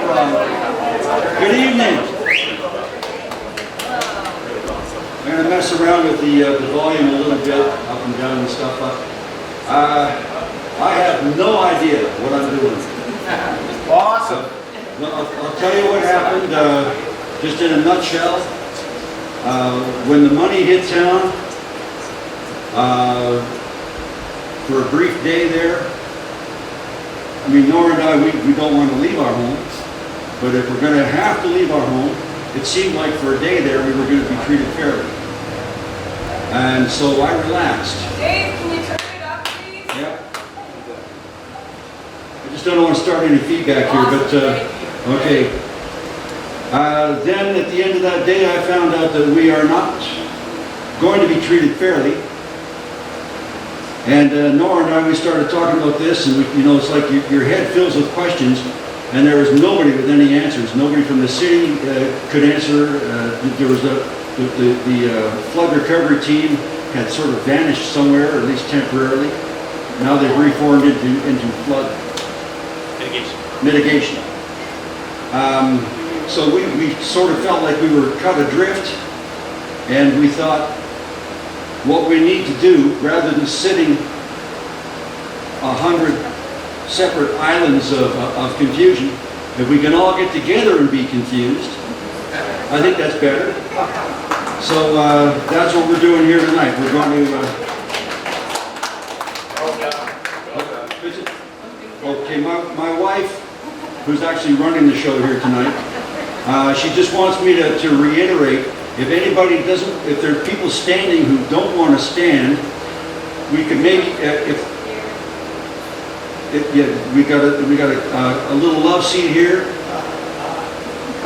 Good evening. I'm going to mess around with the volume a little bit, up and down and stuff. I have no idea what I'm doing. Awesome. I'll tell you what happened, just in a nutshell. When the money hit town, for a brief day there, I mean, Nora and I, we don't want to leave our home, but if we're going to have to leave our home, it seemed like for a day there we were going to be treated fairly. And so I relaxed. Dave, can you turn it up, please? Yep. I just don't want to start any feedback here, but okay. Then at the end of that day, I found out that we are not going to be treated fairly. And Nora and I, we started talking about this, and it's like your head fills with questions, and there was nobody with any answers. Nobody from the city could answer. There was the flood recovery team had sort of vanished somewhere, or at least temporarily. Now they've reformed into flood mitigation. So we sort of felt like we were cut adrift, and we thought, what we need to do, rather than sitting 100 separate islands of confusion, if we can all get together and be confused, I think that's better. So that's what we're doing here tonight. We're going to... Okay, my wife, who's actually running the show here tonight, she just wants me to reiterate, if anybody doesn't, if there are people standing who don't want to stand, we could maybe, we got a little love seat here.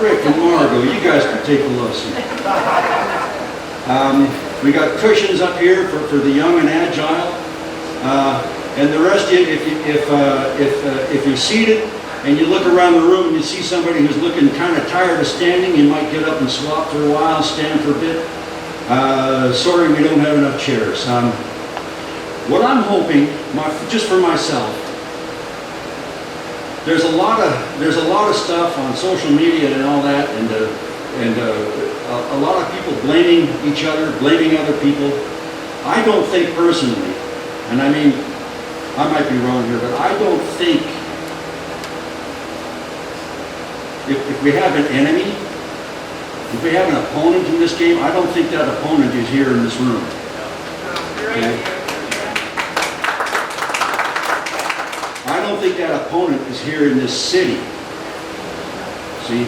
Rick and Margot, you guys can take the love seat. We got cushions up here for the young and agile, and the rest of you, if you're seated and you look around the room and you see somebody who's looking kind of tired of standing, you might get up and swap for a while, stand for a bit. Sorry, we don't have enough chairs. What I'm hoping, just for myself, there's a lot of stuff on social media and all that, and a lot of people blaming each other, blaming other people. I don't think personally, and I mean, I might be wrong here, but I don't think if we have an enemy, if we have an opponent in this game, I don't think that opponent is here in this room. Okay? I don't think that opponent is here in this city. See?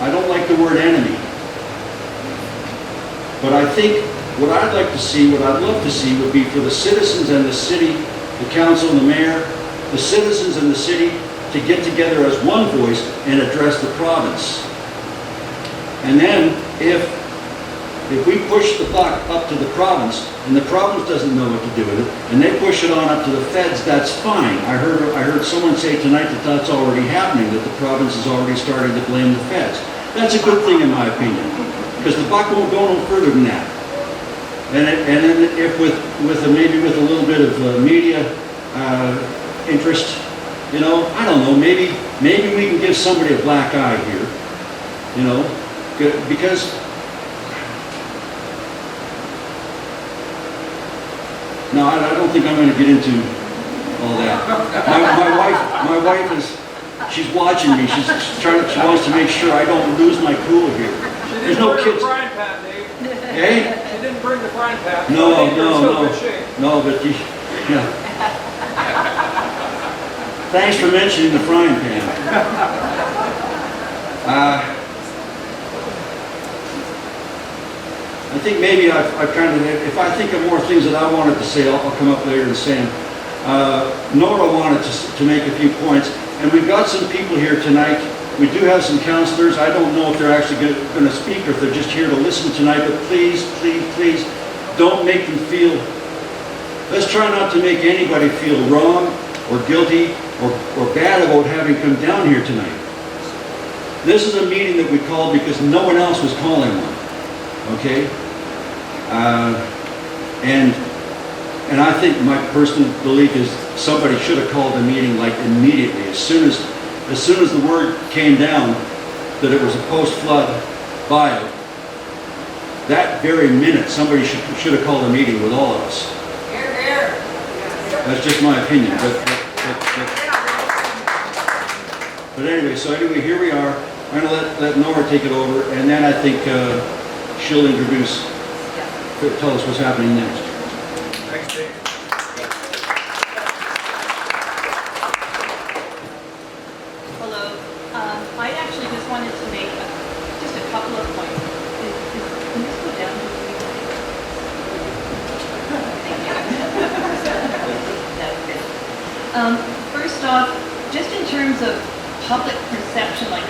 I don't like the word enemy. But I think what I'd like to see, what I'd love to see, would be for the citizens and the city, the council and the mayor, the citizens and the city to get together as one voice and address the province. And then if we push the buck up to the province, and the province doesn't know what to do with it, and they push it on up to the feds, that's fine. I heard someone say tonight that that's already happening, that the province is already starting to blame the feds. That's a good thing in my opinion, because the buck won't go no further than that. And then if maybe with a little bit of media interest, I don't know, maybe we can give somebody a black eye here, because no, I don't think I'm going to get into all that. My wife is, she's watching me. She wants to make sure I don't lose my cool here. There's no kids. She didn't bring the frying pan, Dave. Hey? She didn't bring the frying pan. No, but yeah. Thanks for mentioning the frying pan. I think maybe I've kind of, if I think of more things that I wanted to say, I'll come up later and say them. Nora wanted to make a few points, and we've got some people here tonight. We do have some counselors. I don't know if they're actually going to speak or if they're just here to listen tonight, but please, please, please, don't make them feel, let's try not to make anybody feel wrong or guilty or bad about having come down here tonight. This is a meeting that we called because no one else was calling one, okay? And I think my personal belief is somebody should have called the meeting like immediately, as soon as as soon as the word came down that it was a post-flood buyout, that very minute, somebody should have called a meeting with all of us. Here, here. That's just my opinion, but anyway, here we are. I'm gonna let Nora take it over, and then I think she'll tell us what's happening next. Thanks, Dave. Hello. I actually just wanted to make just a couple of points. Can this go down? That's good. First off, just in terms of public perception, like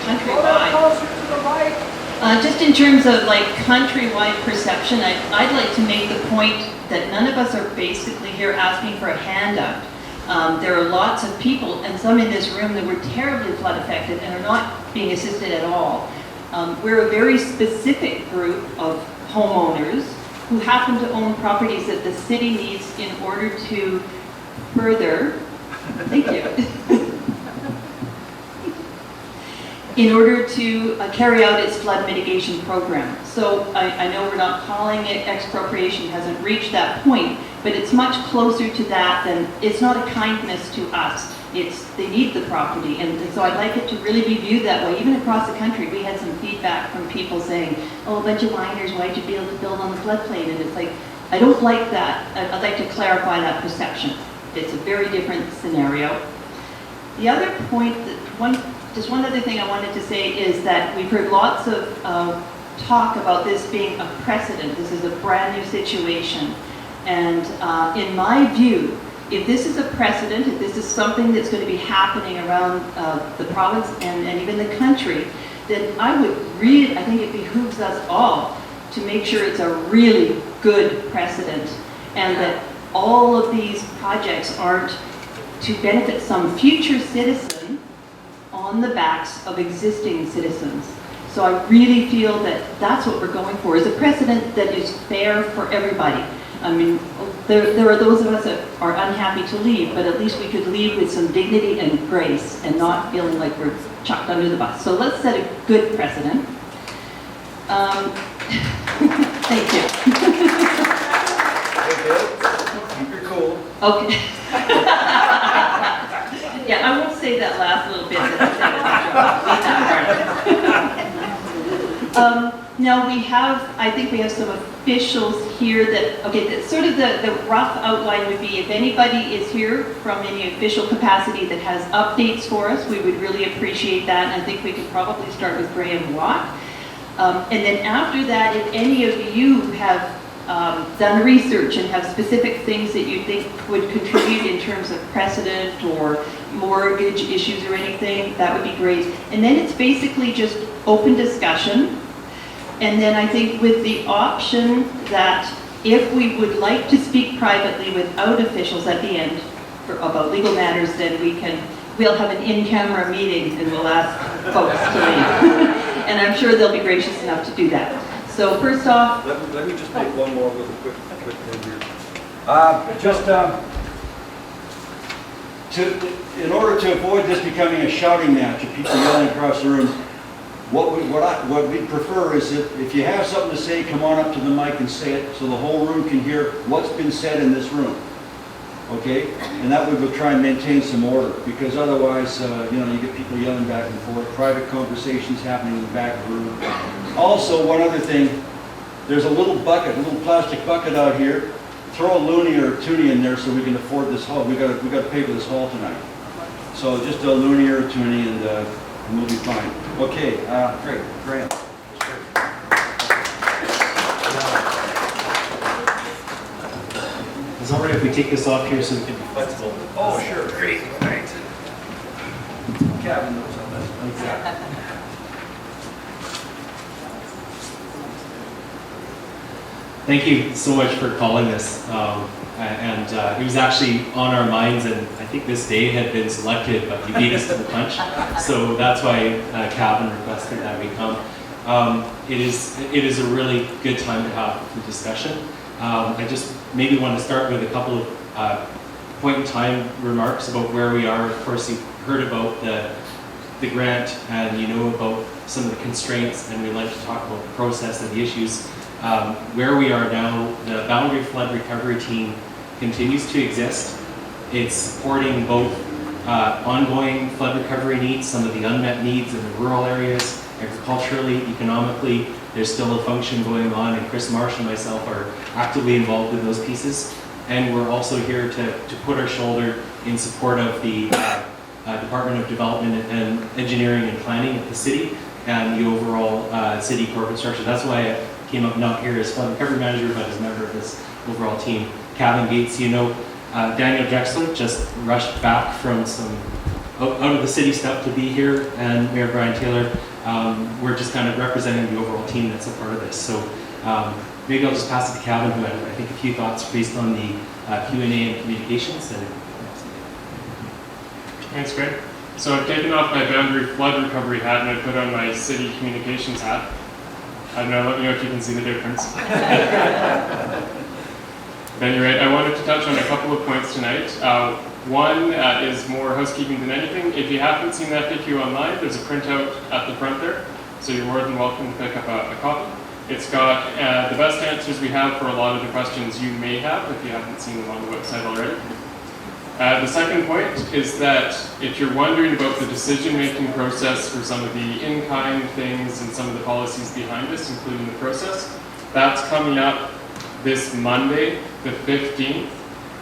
countrywide. Closer to the mic. Just in terms of like countrywide perception, I'd like to make the point that none of us are basically here asking for a handout. There are lots of people, and some in this room, that were terribly flood affected and are not being assisted at all. We're a very specific group of homeowners who happen to own properties that the city needs in order to further, thank you, in order to carry out its flood mitigation program. So I know we're not calling it expropriation, hasn't reached that point, but it's much closer to that than, it's not a kindness to us. They need the property, and so I'd like it to really be viewed that way. Even across the country, we had some feedback from people saying, oh, a bunch of miners, why'd you be able to build on the floodplain? And it's like, I don't like that. I'd like to clarify that perception. It's a very different scenario. The other point, just one other thing I wanted to say is that we've heard lots of talk about this being a precedent. This is a brand new situation. And in my view, if this is a precedent, if this is something that's going to be happening around the province and even the country, then I think it behooves us all to make sure it's a really good precedent, and that all of these projects aren't to benefit some future citizen on the backs of existing citizens. So I really feel that that's what we're going for, is a precedent that is fair for everybody. I mean, there are those of us that are unhappy to leave, but at least we could leave with some dignity and grace and not feeling like we're chucked under the bus. So let's set a good precedent. Thank you. Hey, Bill, keep your cool. Okay. Yeah, I won't say that last little bit. Now I think we have some officials here that sort of the rough outline would be, if anybody is here from any official capacity that has updates for us, we would really appreciate that. And I think we could probably start with Graham Watt. And then after that, if any of you have done research and have specific things that you think would contribute in terms of precedent or mortgage issues or anything, that would be great. And then it's basically just open discussion. And then I think with the option that if we would like to speak privately without officials at the end about legal matters, then we'll have an in-camera meeting and we'll ask folks to leave. And I'm sure they'll be gracious enough to do that. So first off, Let me just make one more little quick thing here. In order to avoid this becoming a shouting match of people yelling across the room, what we'd prefer is that if you have something to say, come on up to the mic and say it so the whole room can hear what's been said in this room. Okay? And that way we'll try and maintain some order, because otherwise, you get people yelling back and forth, private conversations happening in the back of the room. Also, one other thing, there's a little plastic bucket out here. Throw a loonie or a toonie in there so we can afford this hall. We got to pay for this hall tonight. So just a loonie or a toonie and we'll be fine. Okay, great, Graham. Is it all right if we take this off here so we can be flexible? Oh, sure. Great. Thanks. Kevin knows how that's. Thank you so much for calling this. It was actually on our minds, and I think this day had been selected, but you beat us to the punch. So that's why Calvin requested that we come. It is a really good time to have the discussion. I just maybe want to start with a couple of point in time remarks about where we are. Of course, you've heard about the grant and you know about some of the constraints, and we'd like to talk about the process and the issues. Where we are now, the Boundary Flood Recovery Team continues to exist. It's supporting both ongoing flood recovery needs, some of the unmet needs in the rural areas, agriculturally, economically. There's still a function going on, and Chris Marsh and myself are actively involved in those pieces. And we're also here to put our shoulder in support of the Department of Development and Engineering and Planning of the city and the overall city corporate structure. That's why I came up not here as flood recovery manager, but as a member of this overall team. Kevin Gates, you know, Daniel Drexler just rushed back from some out of the city stuff to be here, and Mayor Brian Taylor. We're just kind of representing the overall team that's a part of this. So maybe I'll just pass it to Kevin, who had, I think, a few thoughts based on the Q&A and communications. Thanks, Greg. So I've taken off my boundary flood recovery hat and I put on my city communications hat. I don't know, let me know if you can see the difference. At any rate, I wanted to touch on a couple of points tonight. One is more housekeeping than anything. If you haven't seen that FAQ online, there's a printout at the front there, so you're more than welcome to pick up a copy. It's got the best answers we have for a lot of the questions you may have if you haven't seen them on the website already. The second point is that if you're wondering about the decision-making process for some of the in-kind things and some of the policies behind this, including the process, that's coming up this Monday, the 15th,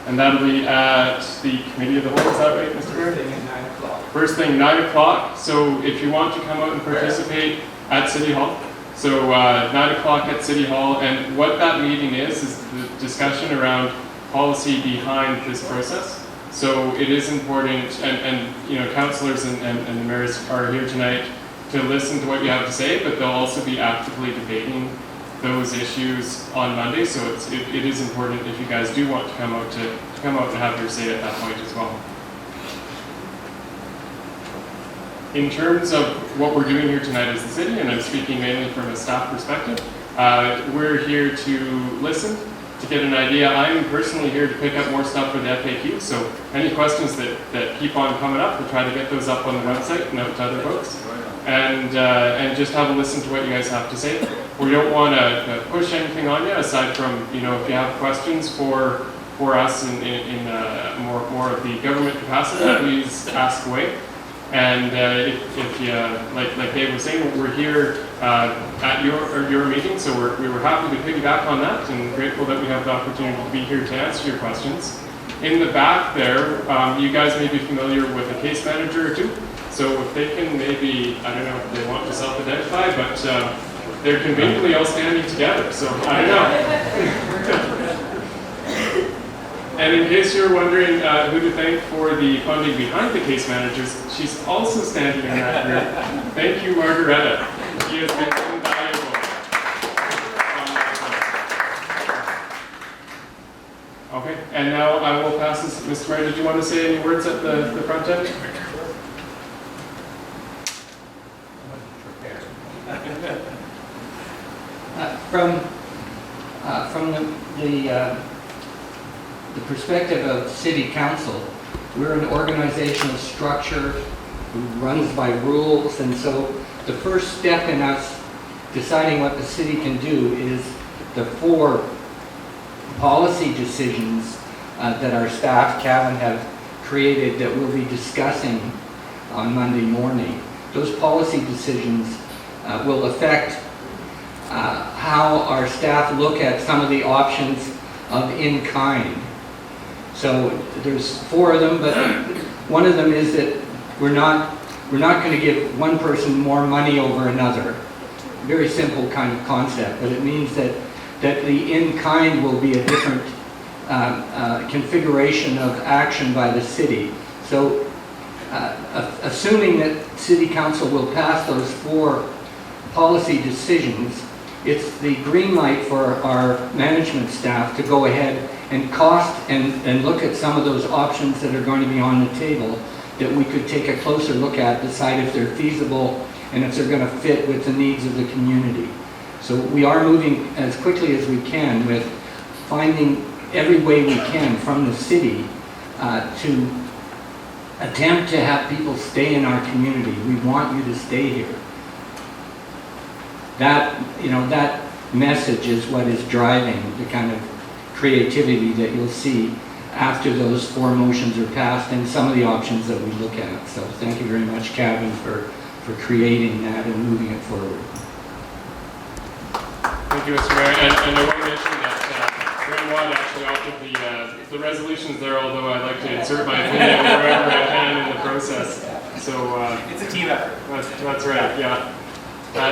and that'll be at the Committee of the Whole. Is that right, Mr. Mayor? First thing at 9 o'clock. First thing, 9 o'clock. So if you want to come out and participate at City Hall, so 9 o'clock at City Hall, and what that meeting is the discussion around policy behind this process. So it is important, and you know, councillors and the mayors are here tonight to listen to what you have to say, but they'll also be actively debating those issues on Monday. So it is important if you guys do want to come out and have your say at that point as well. In terms of what we're doing here tonight as the city, and I'm speaking mainly from a staff perspective, we're here to listen, to get an idea. I'm personally here to pick up more stuff for the FAQ, so any questions that keep on coming up, we'll try to get those up on the website and out to other folks. And just have a listen to what you guys have to say. We don't want to push anything on you, aside from, you know, if you have questions for us in more of the government capacity, please ask away. And if you, like Dave was saying, we're here at your meeting, so we were happy to piggyback on that and grateful that we have the opportunity to be here to answer your questions. In the back there, you guys may be familiar with a case manager or two. So if they can maybe, I don't know if they want to self-identify, but they're conveniently all standing together, so I don't know. And in case you're wondering who to thank for the funding behind the case managers, she's also standing in that group. Thank you, Margaretta. She has been invaluable. Okay, and now I will pass this. Mr. Mayor, did you want to say any words at the front end? From the perspective of City Council, we're an organizational structure who runs by rules, and so the first step in us deciding what the city can do is the 4 policy decisions that our staff, Kevin, have created that we'll be discussing on Monday morning. Those policy decisions will affect how our staff look at some of the options of in-kind. So there's 4 of them, but one of them is that we're not going to give one person more money over another. Very simple kind of concept, but it means that the in-kind will be a different configuration of action by the city. So assuming that City Council will pass those 4 policy decisions, it's the green light for our management staff to go ahead and cost and look at some of those options that are going to be on the table that we could take a closer look at, decide if they're feasible and if they're going to fit with the needs of the community. So we are moving as quickly as we can with finding every way we can from the city to attempt to have people stay in our community. We want you to stay here. That, that message is what is driving the kind of creativity that you'll see after those 4 motions are passed and some of the options that we look at. So thank you very much, Kevin, for creating that and moving it forward. Thank you, Mr. Mayor. And I want to mention that Graham Watt actually authored the resolutions there, although I like to insert my opinion wherever I can in the process. So It's a team effort. that's right, yeah.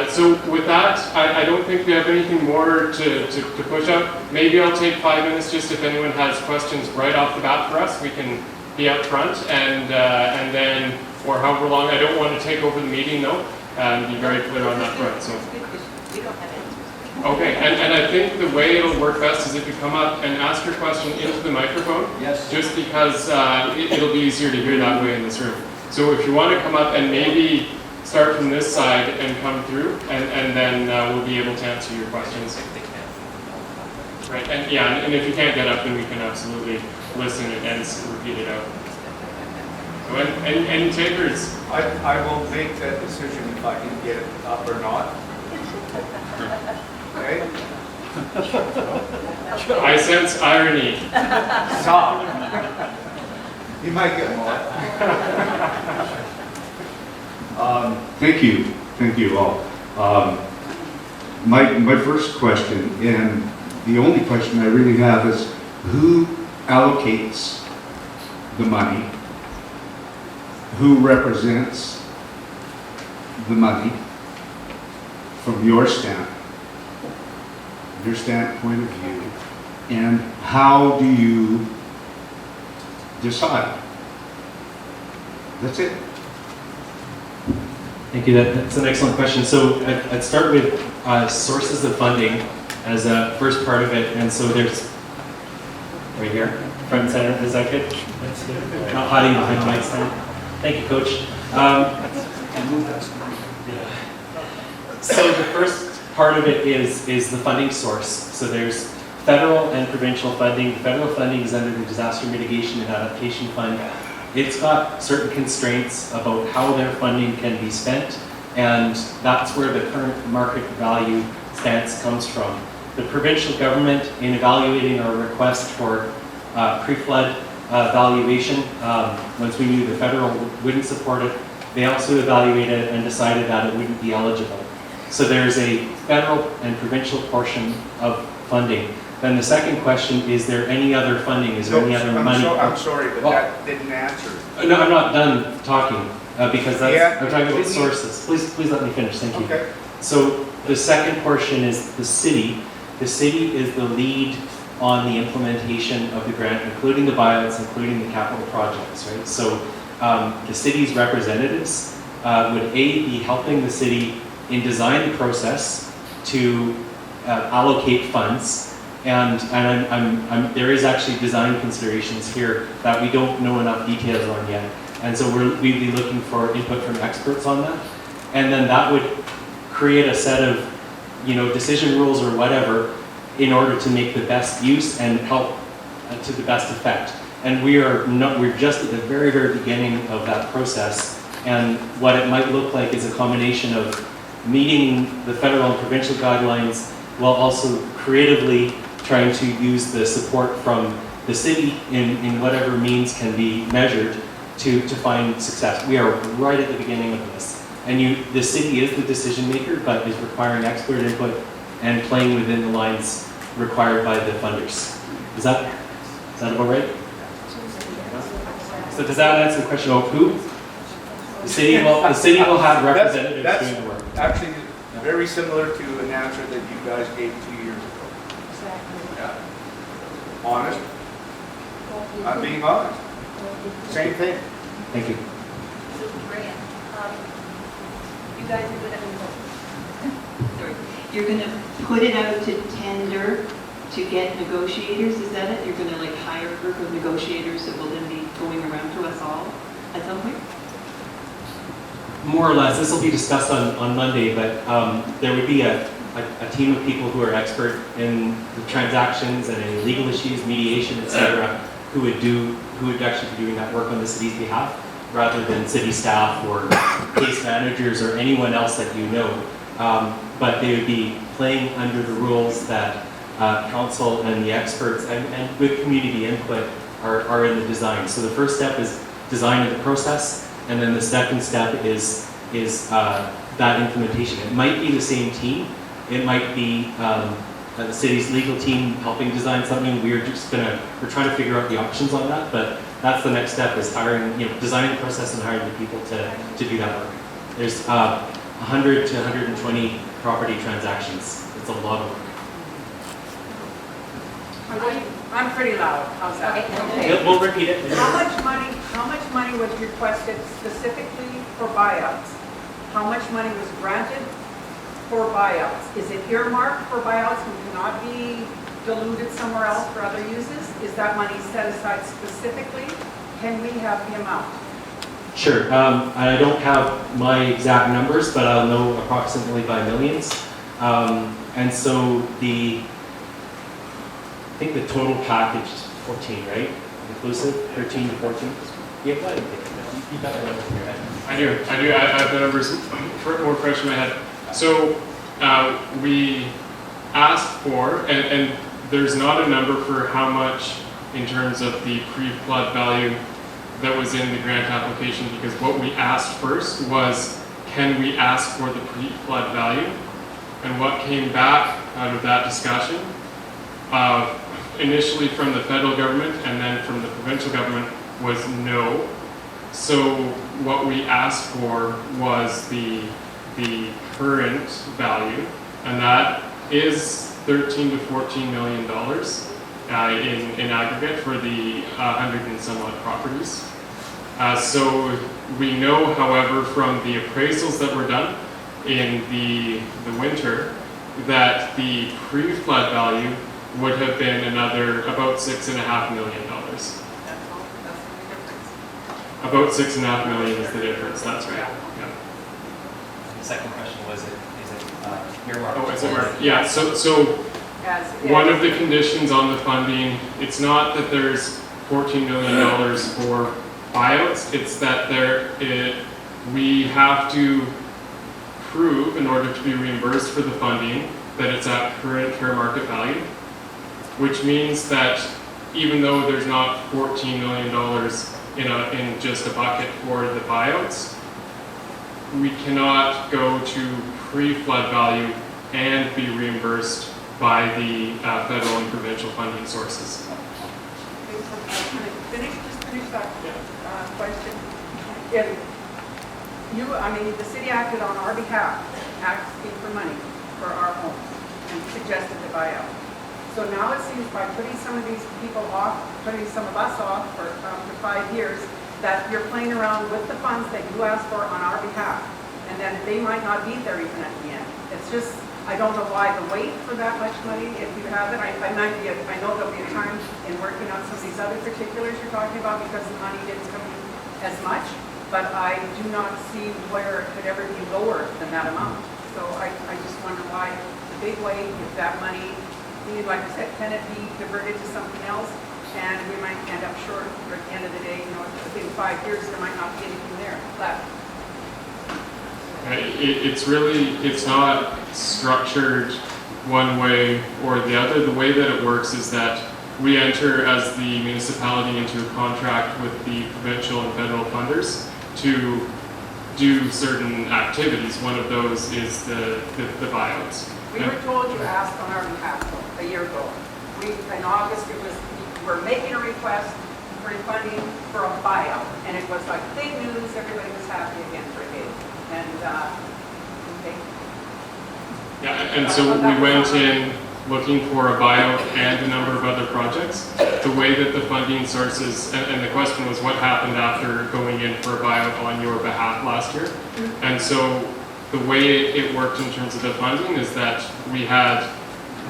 So with that, I don't think we have anything more to push up. Maybe I'll take 5 minutes just if anyone has questions right off the bat for us. We can be up front and then, or however long. I don't want to take over the meeting though. Be very clear on that front. So. Okay, and I think the way it'll work best is if you come up and ask your question into the microphone. Yes. Just because it'll be easier to hear that way in this room. So if you want to come up and maybe start from this side and come through, and then we'll be able to answer your questions. Right, and yeah, and if you can't get up, then we can absolutely listen and repeat it out. So, any takers? I will make that decision if I can get it up or not. Okay? I sense irony. Stop. You might get more. Thank you all. My first question, and the only question I really have is, who allocates the money? Who represents the money from your standpoint of view, and how do you decide? That's it. Thank you. That's an excellent question. So I'd start with sources of funding as a first part of it. And so there's right here, front and center. Is that good? Not hiding behind the mic stand. Thank you, Coach. So the first part of it is the funding source. So there's federal and provincial funding. Federal funding is under the Disaster Mitigation and Adaptation Fund. It's got certain constraints about how their funding can be spent, and that's where the current market value stance comes from. The provincial government, in evaluating our request for pre-flood valuation, once we knew the federal wouldn't support it, they also evaluated and decided that it wouldn't be eligible. So there's a federal and provincial portion of funding. Then the second question, is there any other funding? Is there any other money? I'm sorry, but that didn't answer. No, I'm not done talking because that's, Yeah, I'm talking about you- sources. Please let me finish. Thank you. Okay. So the second portion is the city. The city is the lead on the implementation of the grant, including the buyouts, including the capital projects, right? So the city's representatives would be helping the city in design the process to allocate funds. And there is actually design considerations here that we don't know enough details on yet. And so we'd be looking for input from experts on that. And then that would create a set of, decision rules or whatever in order to make the best use and help to the best effect. And we're just at the very, very beginning of that process. And what it might look like is a combination of meeting the federal and provincial guidelines while also creatively trying to use the support from the city in whatever means can be measured to find success. We are right at the beginning of this. And the city is the decision maker, but is requiring expert input and playing within the lines required by the funders. Is that about right? So does that answer the question of who? The city will have representatives doing the work. Actually, very similar to an answer that you guys gave 2 years ago. Yeah. Honest. I'm being honest. Same thing. Thank you. You guys are good at Sorry. You're going to put it out to tender to get negotiators, is that it? You're going to hire a group of negotiators that will then be going around to us all at some point? More or less. This will be discussed on Monday, but there would be a team of people who are expert in the transactions and in legal issues, mediation, etc., who would actually be doing that work on the city's behalf. rather than city staff or case managers or anyone else that you know. But they would be playing under the rules that council and the experts and with community input are in the design. So the first step is design of the process, and then the second step is that implementation. It might be the same team. It might be the city's legal team helping design something. We're trying to figure out the options on that, but that's the next step, is hiring, designing the process and hiring the people to do that work. There's 100 to 120 property transactions. It's a lot of work. I'm pretty loud, how's that? Okay. We'll repeat it. How much money was requested specifically for buyouts? How much money was granted for buyouts? Is it earmarked for buyouts and cannot be diluted somewhere else for other uses? Is that money set aside specifically? Can we have the amount? Sure. I don't have my exact numbers, but I'll know approximately by millions. And so I think the total package is 14, right? Inclusive, 13 to 14? Yeah, go ahead. You got the numbers in your head. I do. I have the numbers more fresh in my head. So we asked for, and there's not a number for how much in terms of the pre-flood value that was in the grant application, because what we asked first was, can we ask for the pre-flood value? And what came back out of that discussion, initially from the federal government and then from the provincial government, was no. So what we asked for was the current value, and that is $13 to $14 million in aggregate for the 100 and some odd properties. So we know, however, from the appraisals that were done in the winter, that the pre-flood value would have been another about $6.5 million. That's the difference. About $6.5 million is the difference. That's right. Yeah. The second question was, is it earmarked? Oh, is it marked? Yeah. So one of the conditions on the funding, it's not that there's $14 million for buyouts. It's that we have to prove, in order to be reimbursed for the funding, that it's at current fair market value, which means that even though there's not $14 million in just a bucket for the buyouts, we cannot go to pre-flood value and be reimbursed by the federal and provincial funding sources. Just finish that question. The city acted on our behalf, asking for money for our homes and suggested the buyout. So now it seems by putting some of these people off, putting some of us off for 5 years, that you're playing around with the funds that you asked for on our behalf, and then they might not be there even at the end. It's just, I don't know why the wait for that much money, if you have it. I know there'll be a time in working on some of these other particulars you're talking about, because the money didn't come in as much, but I do not see where it could ever be lower than that amount. So I just wonder why the big wait, if that money, like I said, can it be diverted to something else? And we might end up short, or at the end of the day, within 5 years, there might not be anything there left. It's not structured one way or the other. The way that it works is that we enter as the municipality into a contract with the provincial and federal funders to do certain activities. One of those is the buyouts. We were told you asked on our behalf a year ago. In August, we're making a request for funding for a buyout, and it was like big news. Everybody was happy again for a day. And yeah, and so we went in looking for a buyout and a number of other projects. The way that the funding sources, and the question was what happened after going in for a buyout on your behalf last year. And so the way it worked in terms of the funding is that we had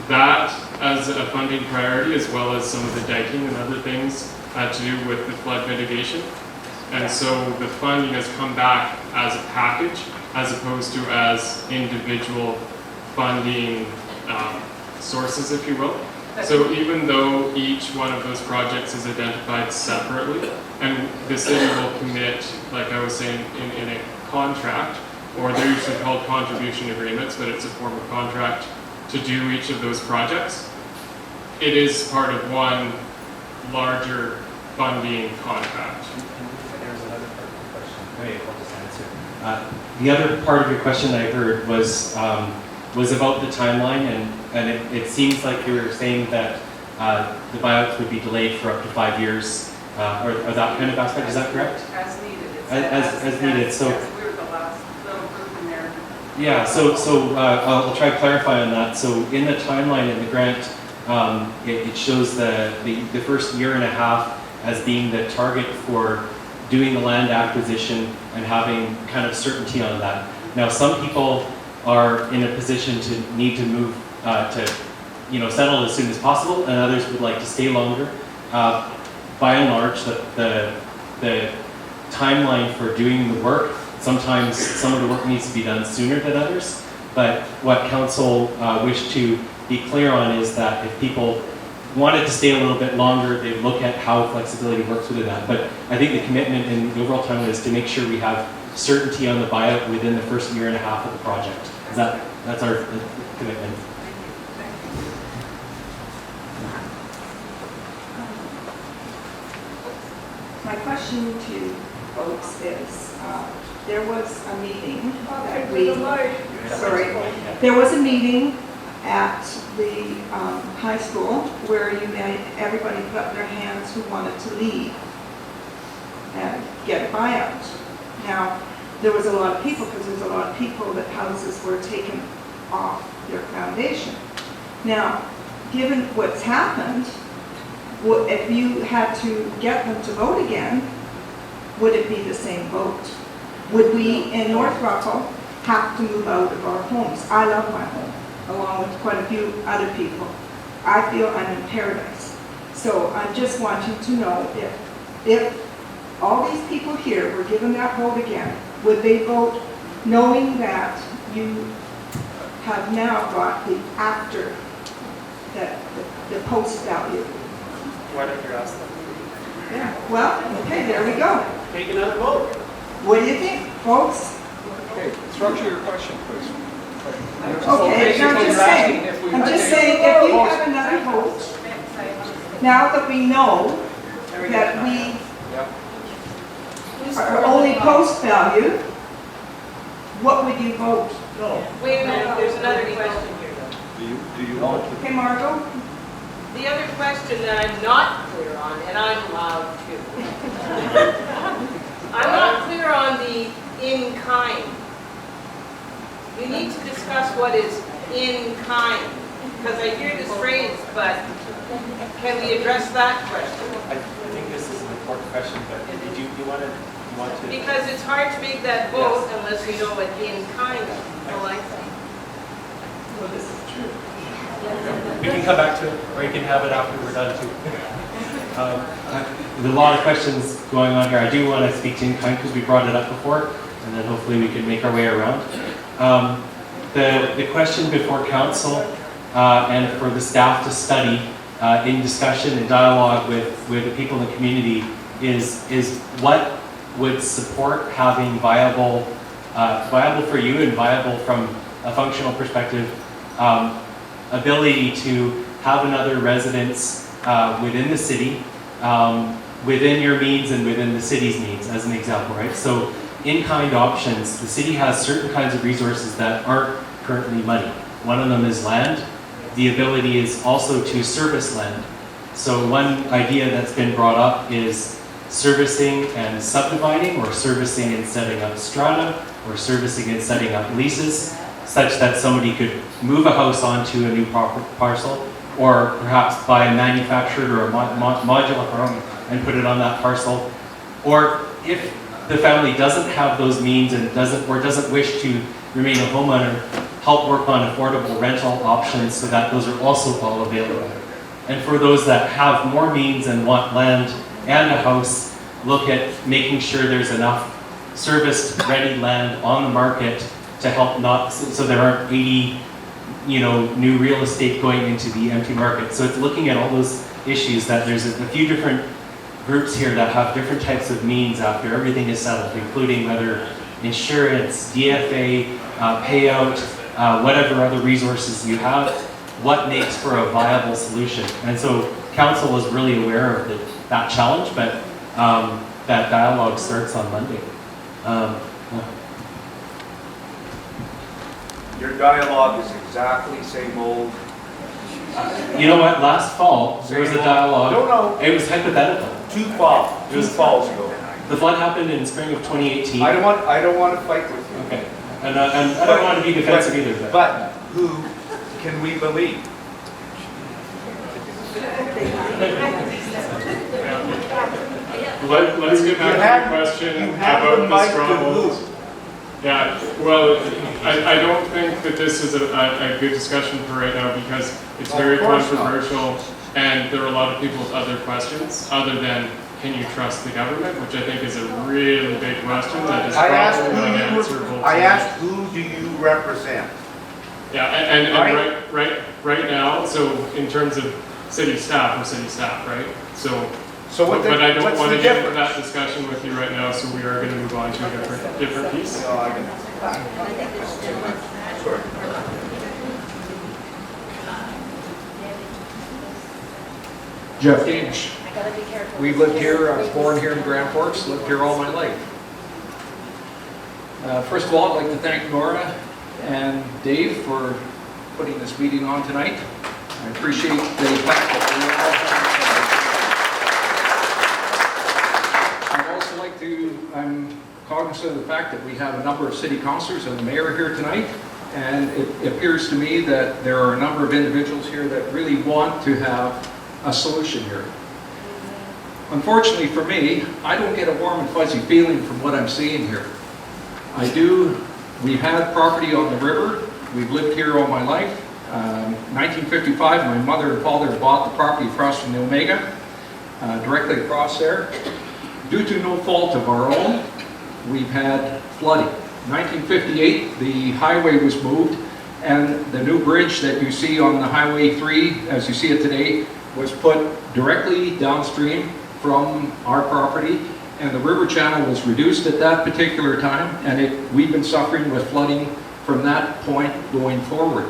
that as a funding priority, as well as some of the diking and other things to do with the flood mitigation. And so the funding has come back as a package, as opposed to as individual funding sources, if you will. So even though each one of those projects is identified separately, and the city will commit, like I was saying, in a contract, or they're usually called contribution agreements, but it's a form of contract to do each of those projects, it is part of one larger funding contract. There was another part of the question. Maybe I'll just answer. The other part of your question I heard was about the timeline, and it seems like you were saying that the buyouts would be delayed for up to 5 years, or that kind of aspect. Is that correct? As needed. As needed. So yes, we were the last little group in there. yeah. So I'll try to clarify on that. So in the timeline in the grant, it shows the first year and a half as being the target for doing the land acquisition and having kind of certainty on that. Now, some people are in a position to need to move to, settle as soon as possible, and others would like to stay longer. By and large, the timeline for doing the work, sometimes some of the work needs to be done sooner than others, but what council wished to be clear on is that if people wanted to stay a little bit longer, they look at how flexibility works within that. But I think the commitment in the overall timeline is to make sure we have certainty on the buyout within the first year and a half of the project. That's our commitment. My question to folks is, there was a meeting that there was a meeting at the high school where everybody put up their hands who wanted to leave and get a buyout. Now, there was a lot of people, because there's a lot of people that houses were taken off their foundation. Now, given what's happened, if you had to get them to vote again, would it be the same vote? Would we in North Ruckle have to move out of our homes? I love my home, along with quite a few other people. I feel I'm in paradise. So I'm just wanting to know if all these people here were given that vote again, would they vote knowing that you have now got the after, the post value? Why don't you ask them? Yeah, well, okay, there we go. Take another vote. What do you think, folks? Okay, structure your question, please. Okay, I'm just saying, if we have another vote, now that we know that we are only post value, what would you vote? Wait a minute, there's another question here. Do you want to? Okay, Margot? The other question that I'm not clear on, and I'm loud too. I'm not clear on the in kind. You need to discuss what is in kind, because I hear this phrase, but can we address that question? I think this is an important question, but you want to? Because it's hard to make that vote unless we know what in kind is. Well, I think. Well, this is true. We can come back to it, or you can have it after we're done too. There's a lot of questions going on here. I do want to speak to in-kind because we brought it up before, and then hopefully we can make our way around. The question before council and for the staff to study in discussion and dialogue with the people in the community is what would support having viable for you and viable from a functional perspective, ability to have another residence within the city, within your means and within the city's means, as an example, right? So in-kind options, the city has certain kinds of resources that aren't currently money. One of them is land. The ability is also to service land. So one idea that's been brought up is servicing and subdividing, or servicing and setting up strata, or servicing and setting up leases, such that somebody could move a house onto a new parcel, or perhaps buy a manufactured or a modular home and put it on that parcel. Or if the family doesn't have those means and doesn't wish to remain a homeowner, help work on affordable rental options so that those are also all available. And for those that have more means and want land and a house, look at making sure there's enough serviced ready land on the market to help so there aren't 80 new real estate going into the empty market. So it's looking at all those issues that there's a few different groups here that have different types of means after everything is settled, including whether insurance, DFA, payout, whatever other resources you have, what makes for a viable solution. And so council was really aware of that challenge, but that dialogue starts on Monday. Your dialogue is exactly same old. You know what? Last fall there was a dialogue. No. It was hypothetical. Two falls ago. The flood happened in spring of 2018. I don't want to fight with you. Okay. And I don't want to be defensive either. But who can we believe? Let's get back to the question about the straw polls. Yeah, well, I don't think that this is a good discussion for right now because it's very controversial and there are a lot of people with other questions other than can you trust the government, which I think is a really big question that is probably unanswerable. I asked who do you represent? Yeah, and right now, so in terms of city staff, we're city staff, right? But I don't want to get into that discussion with you right now, so we are going to move on to a different piece. Jeff Gage. We've lived here, I was born here in Grand Forks, lived here all my life. First of all, I'd like to thank Nora and Dave for putting this meeting on tonight. I appreciate the fact that we all have. I'd also like to, I'm cognizant of the fact that we have a number of city councilors and the mayor here tonight, and it appears to me that there are a number of individuals here that really want to have a solution here. Unfortunately for me, I don't get a warm and fuzzy feeling from what I'm seeing here. We've had property on the river, we've lived here all my life. 1955, my mother and father bought the property across from the Omega, directly across there. Due to no fault of our own, we've had flooding. 1958, the highway was moved, and the new bridge that you see on the Highway 3, as you see it today, was put directly downstream from our property, and the river channel was reduced at that particular time, and we've been suffering with flooding from that point going forward.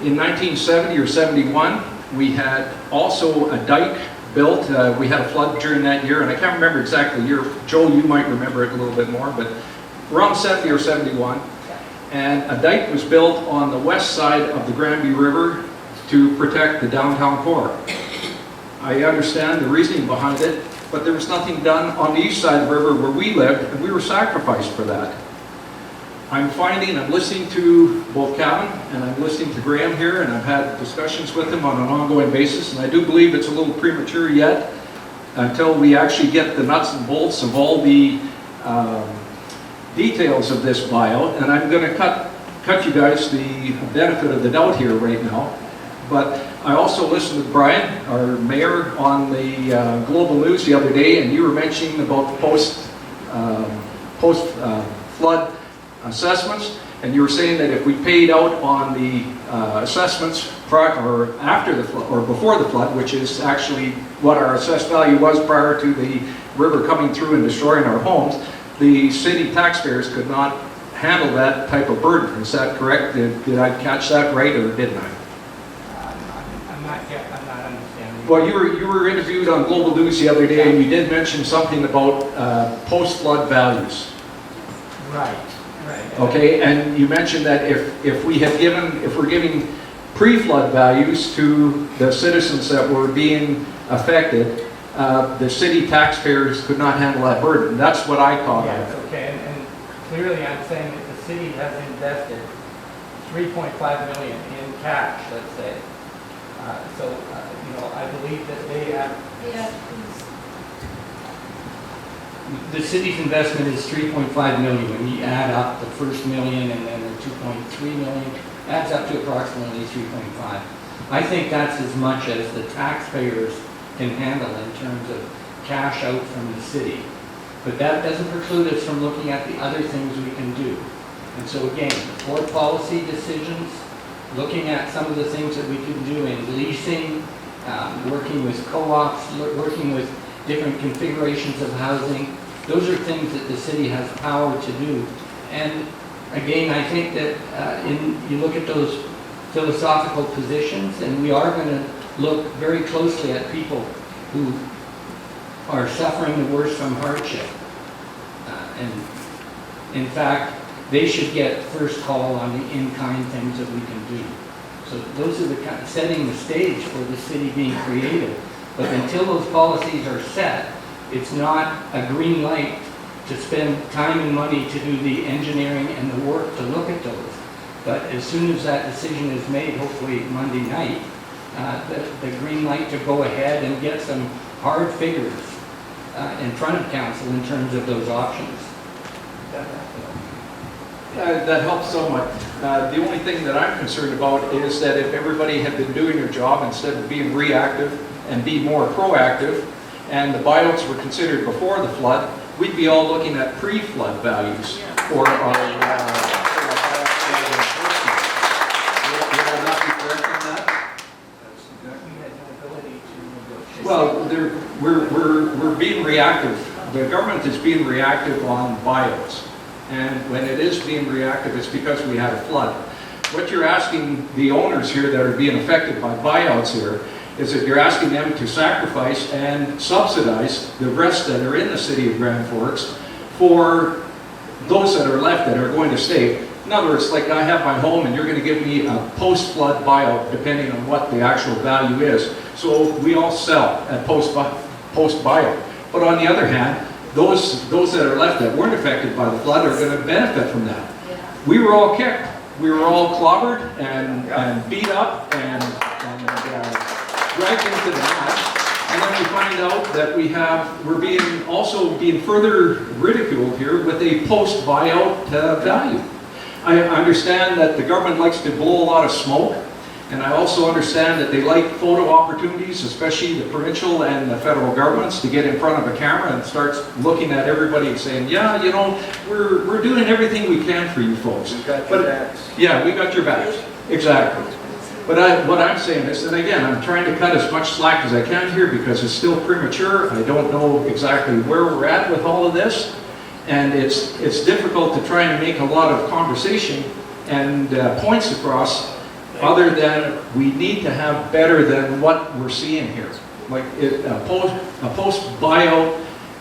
In 1970 or 71, we had also a dike built. We had a flood during that year, and I can't remember exactly the year. Joe, you might remember it a little bit more, but around 70 or 71. And a dike was built on the west side of the Granby River to protect the downtown core. I understand the reasoning behind it, but there was nothing done on the east side of the river where we lived, and we were sacrificed for that. I'm listening to both Calvin and I'm listening to Graham here, and I've had discussions with them on an ongoing basis, and I do believe it's a little premature yet until we actually get the nuts and bolts of all the details of this buyout, and I'm going to cut you guys the benefit of the doubt here right now. But I also listened to Brian, our mayor, on the Global News the other day, and you were mentioning about post-flood assessments, and you were saying that if we paid out on the assessments or after the flood, or before the flood, which is actually what our assessed value was prior to the river coming through and destroying our homes, the city taxpayers could not handle that type of burden. Is that correct? Did I catch that right, or didn't I? I'm not understanding. Well, you were interviewed on Global News the other day, and you did mention something about post-flood values. Right. Okay, and you mentioned that if we're giving pre-flood values to the citizens that were being affected, the city taxpayers could not handle that burden. That's what I caught. Yes, okay, and clearly I'm saying that the city has invested $3.5 million in cash, let's say. I believe that they have. The city's investment is $3.5 million. When you add up the first million and then the $2.3 million, adds up to approximately 3.5. I think that's as much as the taxpayers can handle in terms of cash out from the city. But that doesn't preclude us from looking at the other things we can do. And so again, the board policy decisions looking at some of the things that we can do in leasing, working with co-ops, working with different configurations of housing. Those are things that the city has power to do. And again, I think that you look at those philosophical positions, and we are going to look very closely at people who are suffering the worst from hardship. And in fact, they should get first call on the in-kind things that we can do. So those are the kind, setting the stage for the city being creative. But until those policies are set, it's not a green light to spend time and money to do the engineering and the work to look at those. But as soon as that decision is made, hopefully Monday night, the green light to go ahead and get some hard figures in front of council in terms of those options. That helps so much. The only thing that I'm concerned about is that if everybody had been doing their job instead of being reactive and be more proactive, and the buyouts were considered before the flood, we'd be all looking at pre-flood values for our buyout enforcement. Would I not be correct in that? Well, we're being reactive. The government is being reactive on buyouts. And when it is being reactive, it's because we had a flood. What you're asking the owners here that are being affected by buyouts here is that you're asking them to sacrifice and subsidize the rest that are in the city of Grand Forks for those that are left that are going to stay. In other words, like I have my home and you're going to give me a post-flood buyout depending on what the actual value is. So we all sell at post-buyout. But on the other hand, those that are left that weren't affected by the flood are going to benefit from that. We were all kicked. We were all clobbered and beat up and dragged into the mat. And then we find out that we're also being further ridiculed here with a post-buyout value. I understand that the government likes to blow a lot of smoke. And I also understand that they like photo opportunities, especially the provincial and the federal governments, to get in front of a camera and start looking at everybody and saying, yeah, you know, we're doing everything we can for you folks. We got your backs. Yeah, we got your backs. Exactly. But what I'm saying is, and again, I'm trying to cut as much slack as I can here because it's still premature. I don't know exactly where we're at with all of this. And it's difficult to try and make a lot of conversation and points across other than we need to have better than what we're seeing here. Like a post-buyout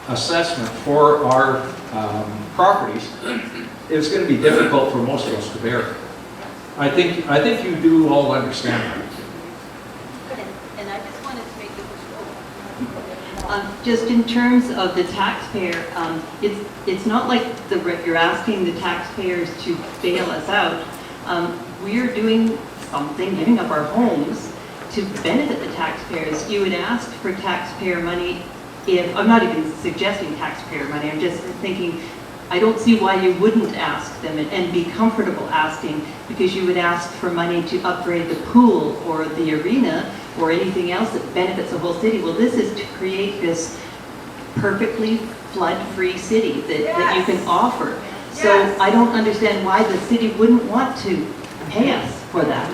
assessment for our properties is going to be difficult for most of us to bear. I think you do all understand that. And I just wanted to make it just in terms of the taxpayer, it's not like you're asking the taxpayers to bail us out. We're doing something, giving up our homes to benefit the taxpayers. You would ask for taxpayer money if, I'm not even suggesting taxpayer money, I'm just thinking, I don't see why you wouldn't ask them and be comfortable asking, because you would ask for money to upgrade the pool or the arena or anything else that benefits the whole city. Well, this is to create this perfectly flood-free city that you can offer. So I don't understand why the city wouldn't want to pay us for that.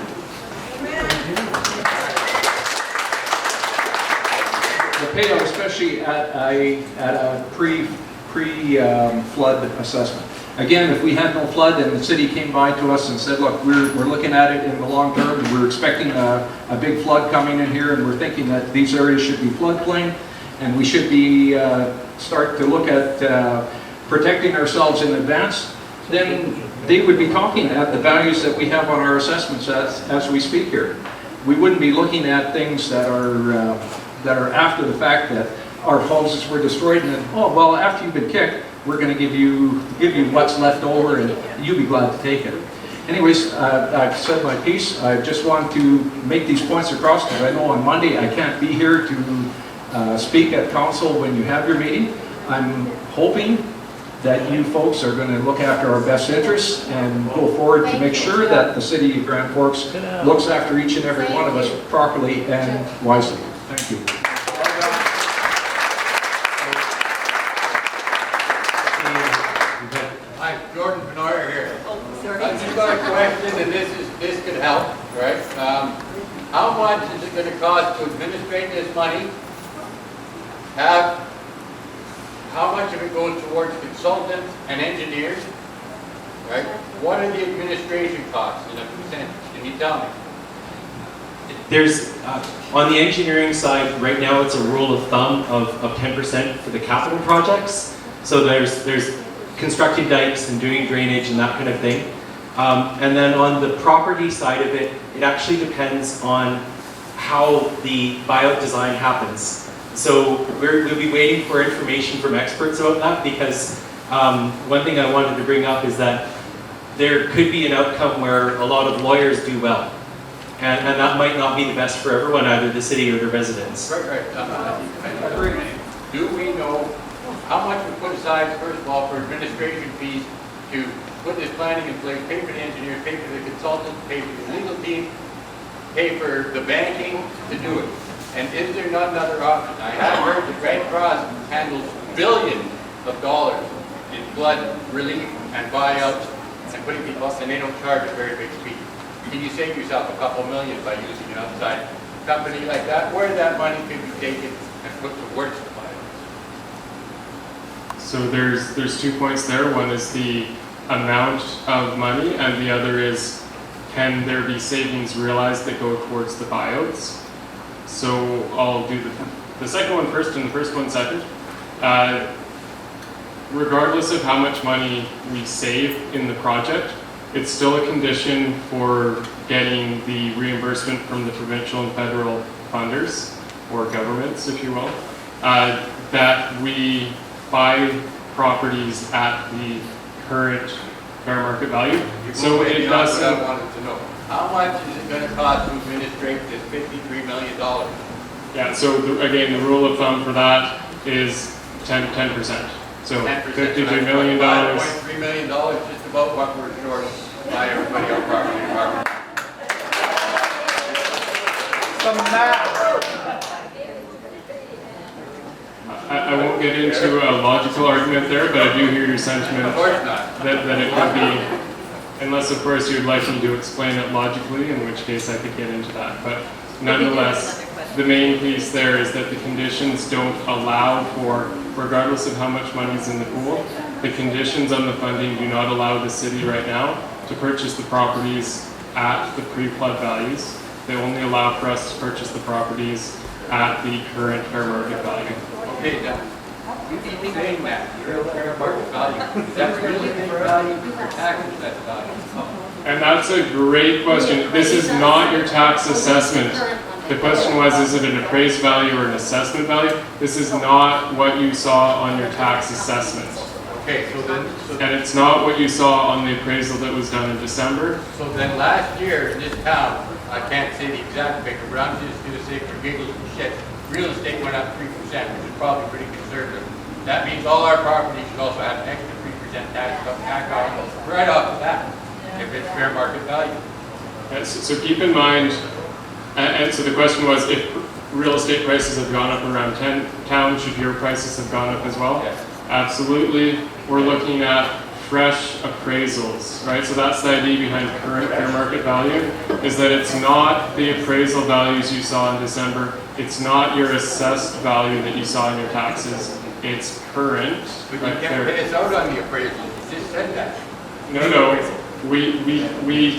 The payout, especially at a pre-flood assessment. Again, if we had no flood and the city came by to us and said, look, we're looking at it in the long term, we're expecting a big flood coming in here, and we're thinking that these areas should be floodplain, and we should be start to look at protecting ourselves in advance, then they would be talking at the values that we have on our assessments as we speak here. We wouldn't be looking at things that are after the fact, that our houses were destroyed and then, oh, well, after you've been kicked, we're going to give you what's left over and you'll be glad to take it. Anyways, I've said my piece. I just want to make these points across because I know on Monday I can't be here to speak at council when you have your meeting. I'm hoping that you folks are going to look after our best interests and go forward to make sure that the city of Grand Forks looks after each and every one of us properly and wisely. Thank you. Hi, Jordan Benoyer here. Oh, sorry. I just got a question, and this could help. right? How much is it going to cost to administrate this money? How much of it goes towards consultants and engineers, right? What are the administration costs in a percentage? Can you tell me? There's, on the engineering side, right now it's a rule of thumb of 10% for the capital projects. So there's constructing dikes and doing drainage and that kind of thing. And then on the property side of it, it actually depends on how the buyout design happens. So we'll be waiting for information from experts about that, because one thing I wanted to bring up is that there could be an outcome where a lot of lawyers do well. And that might not be the best for everyone, either the city or the residents. Right. Do we know how much we put aside, first of all, for administration fees to put this planning in place, pay for the engineers, pay for the consultants, pay for the legal team, pay for the banking to do it? And is there not another option? I have heard the Red Cross handles billions of dollars in flood relief and buyouts and putting people up, and they don't charge a very big fee. Can you save yourself a couple million by using an outside company like that, where that money could be taken and put towards the buyouts? So there's 2 points there. One is the amount of money, and the other is, can there be savings realized that go towards the buyouts? So I'll do the second one first and the first one second. Regardless of how much money we save in the project, it's still a condition for getting the reimbursement from the provincial and federal funders, or governments, if you will, that we buy properties at the current fair market value. So it doesn't. I wanted to know. How much is it going to cost to administrate this $53 million? Yeah, so again, the rule of thumb for that is 10%. So 10%. $53 million. $5.3 million, just about what we're short by everybody on property department. Some math. I won't get into a logical argument there, but I do hear your sentiment Of course not. that it would be, unless of course you'd like me to explain it logically, in which case I could get into that. But nonetheless, the main piece there is that the conditions don't allow for, regardless of how much money's in the pool, the conditions on the funding do not allow the city right now to purchase the properties at the pre-flood values. They only allow for us to purchase the properties at the current fair market value. Okay, now, you keep saying that, real fair market value. Is that really fair value or tax assessed value? And that's a great question. This is not your tax assessment. The question was, is it an appraised value or an assessment value? This is not what you saw on your tax assessment. Okay, so then... And it's not what you saw on the appraisal that was done in December. So then last year in this town, I can't say the exact figure, but I'm just going to say for giggles and shit, real estate went up 3%, which is probably pretty conservative. That means all our properties should also have an extra 3% tax off right off the bat, if it's fair market value. So keep in mind, and so the question was, if real estate prices have gone up around town, should your prices have gone up as well? Yes. Absolutely. We're looking at fresh appraisals, right? So that's the idea behind current fair market value, is that it's not the appraisal values you saw in December. It's not your assessed value that you saw in your taxes. It's current. But you can't pay us out on the appraisal. You just said that. No. We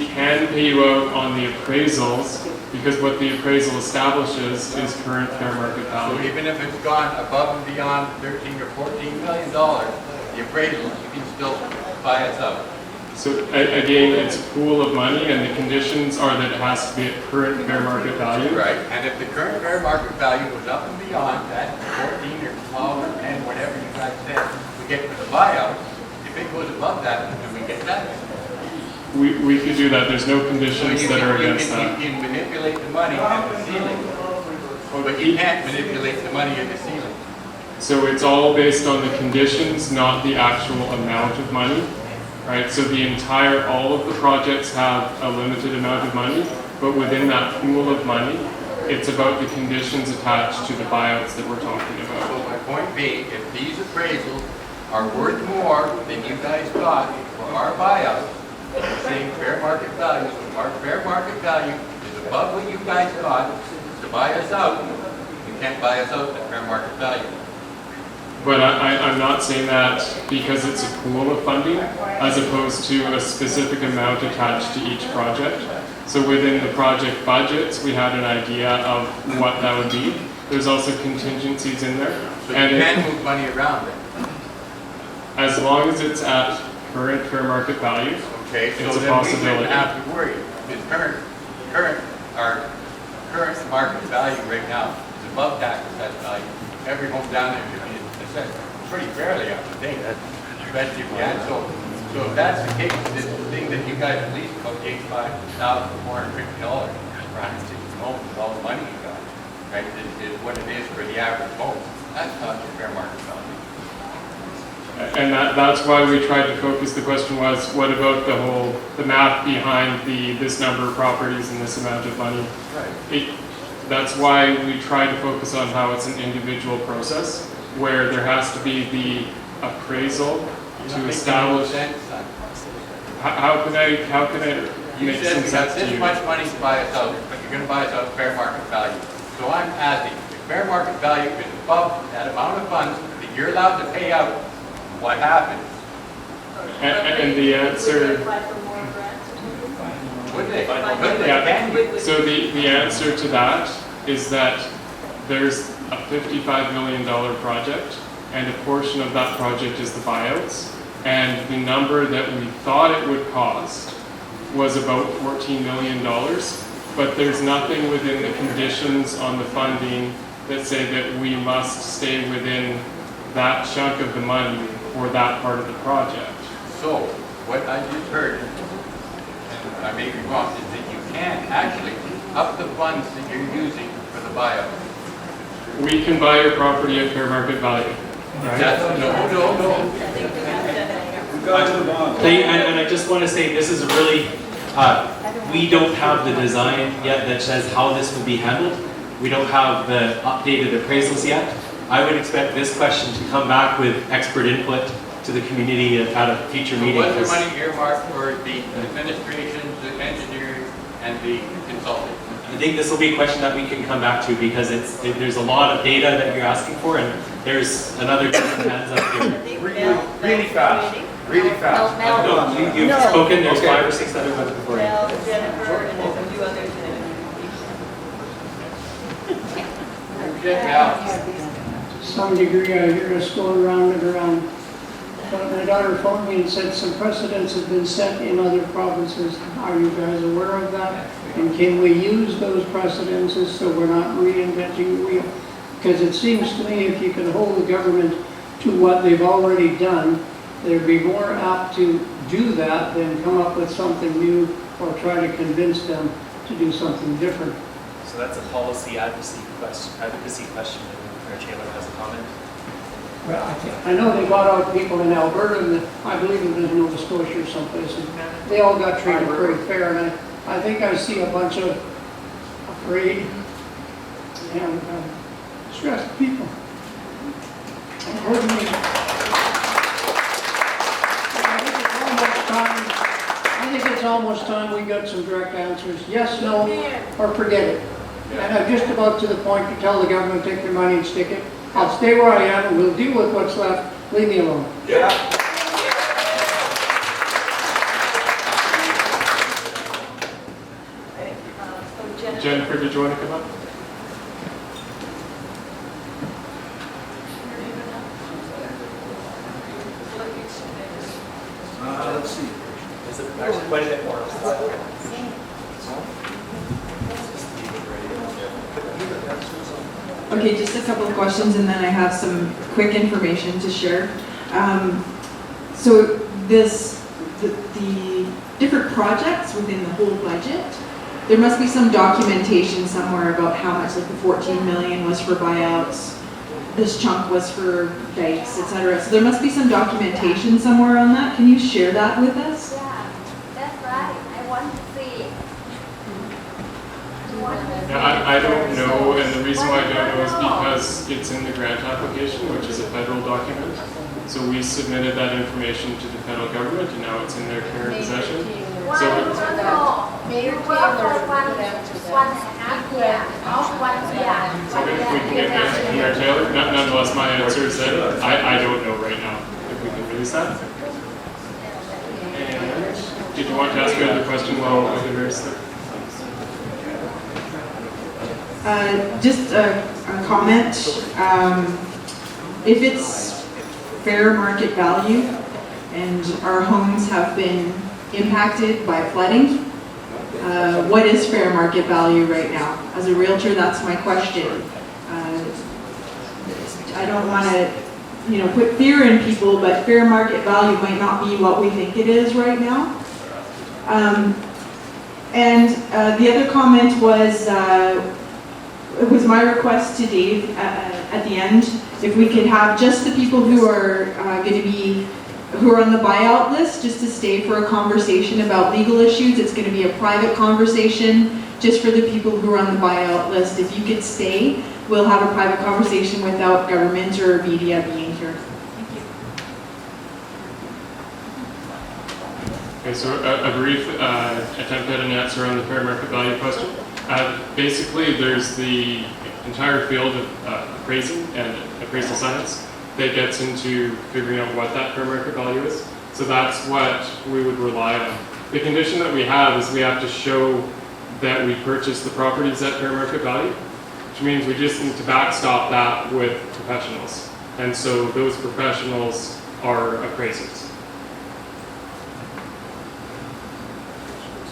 can pay you out on the appraisals, because what the appraisal establishes is current fair market So value. even if it's gone above and beyond $13 or $14 million, the appraisal, you can still buy us out. So again, it's a pool of money, and the conditions are that it has to be at current fair market value. Right, and if the current fair market value goes up and beyond that, 14 or 12 or 10, whatever you guys said, we get for the buyout, if it goes above that, do we get that? We could do that. There's no conditions that are against that. You can manipulate the money at the ceiling, but you can't manipulate the money at the ceiling. So it's all based on the conditions, not the actual amount of money, right? So all of the projects have a limited amount of money, but within that pool of money, it's about the conditions attached to the buyouts that we're talking about. So my point being, if these appraisals are worth more than you guys got for our buyout, saying fair market value. So our fair market value is above what you guys got to buy us out. You can't buy us out at fair market value. But I'm not saying that because it's a pool of funding as opposed to a specific amount attached to each project. So within the project budgets, we had an idea of what that would be. There's also contingencies in there. So And you can move money around it. as long as it's at current fair market value, Okay, so it's a then we possibility. wouldn't have to worry. Because our current market value right now is above tax assessed value. Every home down there should be assessed pretty fairly, I would think. Especially if we had, so if that's the case, this thing that you guys released about $85,450, with all the money you got, right, is what it is for the average home. That's not the fair market value. And that's why we tried to focus, the question was, what about the math behind this number of properties and this amount of money? Right. That's why we try to focus on how it's an individual process, where there has to be the appraisal to establish. How can I You make said some we sense got to this you? much money to buy us out, but you're gonna buy us out at fair market value. So I'm asking, if fair market value is above that amount of funds that you're allowed to pay out, what happens? And the answer, Would they? yeah, so the answer to that is that there's a $55 million project, and a portion of that project is the buyouts. And the number that we thought it would cost was about $14 million, but there's nothing within the conditions on the funding that say that we must stay within that chunk of the money for that part of the project. So, what I just heard, and I may be wrong, is that you can actually up the funds that you're using for the buyout. We can buy your property at fair market value, right? No. And I just want to say, this is really, we don't have the design yet that says how this will be handled. We don't have the updated appraisals yet. I would expect this question to come back with expert input to the community at a future meeting. Was there money earmarked for the administration, the engineering, and the consulting? I think this will be a question that we can come back to because there's a lot of data that you're asking for, and there's another two hands up here. Really fast. Really fast. No, you've spoken, there's 5 or 6 other ones before you. Mel, Jennifer, and there's a few others. Yeah. Some degree I hear us go around and around. But my daughter phoned me and said some precedents have been set in other provinces. Are you guys aware of that? And can we use those precedences so we're not reinventing the wheel? Because it seems to me if you can hold the government to what they've already done, they'd be more apt to do that than come up with something new or try to convince them to do something different. So that's a policy advocacy question, and Mayor Taylor has a comment. Well, I know they bought out people in Alberta, and I believe it was Nova Scotia or someplace, and they all got treated very fair, and I think I see a bunch of afraid and stressed people. Unfortunately, I think it's almost time we got some direct answers, yes, no, or forget it. And I'm just about to the point to tell the government, take their money and stick it. I'll stay where I am, and we'll deal with what's left. Leave me alone. Yeah. Jennifer, did you want to come up? Let's see. There's actually quite a bit more. Okay, just a couple of questions and then I have some quick information to share. So the different projects within the whole budget, there must be some documentation somewhere about how much, like the 14 million was for buyouts, this chunk was for dikes, etc. So there must be some documentation somewhere on that. Can you share that with us? Yeah, that's right. I want to see it. Yeah, I don't know, and the reason why I don't know is because it's in the grant application, which is a federal document. So we submitted that information to the federal government, and now it's in their care and possession. One, So Mayor Taylor one and a half year, not 1 year. so if we can get Mayor Taylor, nonetheless, my answer is that I don't know right now if we can release that. And did you want to ask another question while the mayor's there? Just a comment. If it's fair market value and our homes have been impacted by flooding, what is fair market value right now? As a realtor, that's my question. I don't want to, put fear in people, but fair market value might not be what we think it is right now. And the other comment was, it was my request to Dave at the end, if we could have just the people who are who are on the buyout list, just to stay for a conversation about legal issues. It's going to be a private conversation just for the people who are on the buyout list. If you could stay, we'll have a private conversation without government or media being here. Thank you. Okay, so a brief attempt at an answer on the fair market value question. Basically, there's the entire field of appraising and appraisal science that gets into figuring out what that fair market value is. So that's what we would rely on. The condition that we have is we have to show that we purchased the properties at fair market value, which means we just need to backstop that with professionals. And so those professionals are appraisers.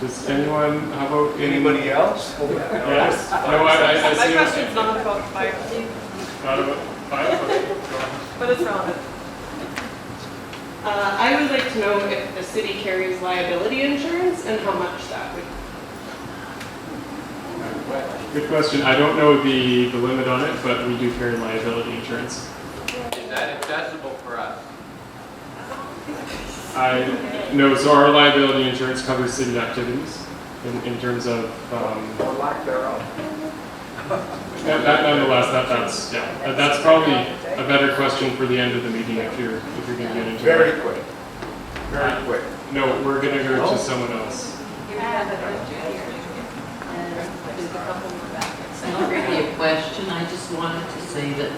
Does anyone, how about Anybody else? Yes. No, I My see. question's not about fire, Not about fire? but it's relevant. I would like to know if the city carries liability insurance and how much that would. Good question. I don't know the limit on it, but we do carry liability insurance. Is that accessible for us? No, so our liability insurance covers city activities in terms of. Or lack thereof. Nonetheless, that's probably a better question for the end of the meeting if you're going to get into Very it. quick. Very quick. No, we're going to go to someone else. It's not really a question, I just wanted to say that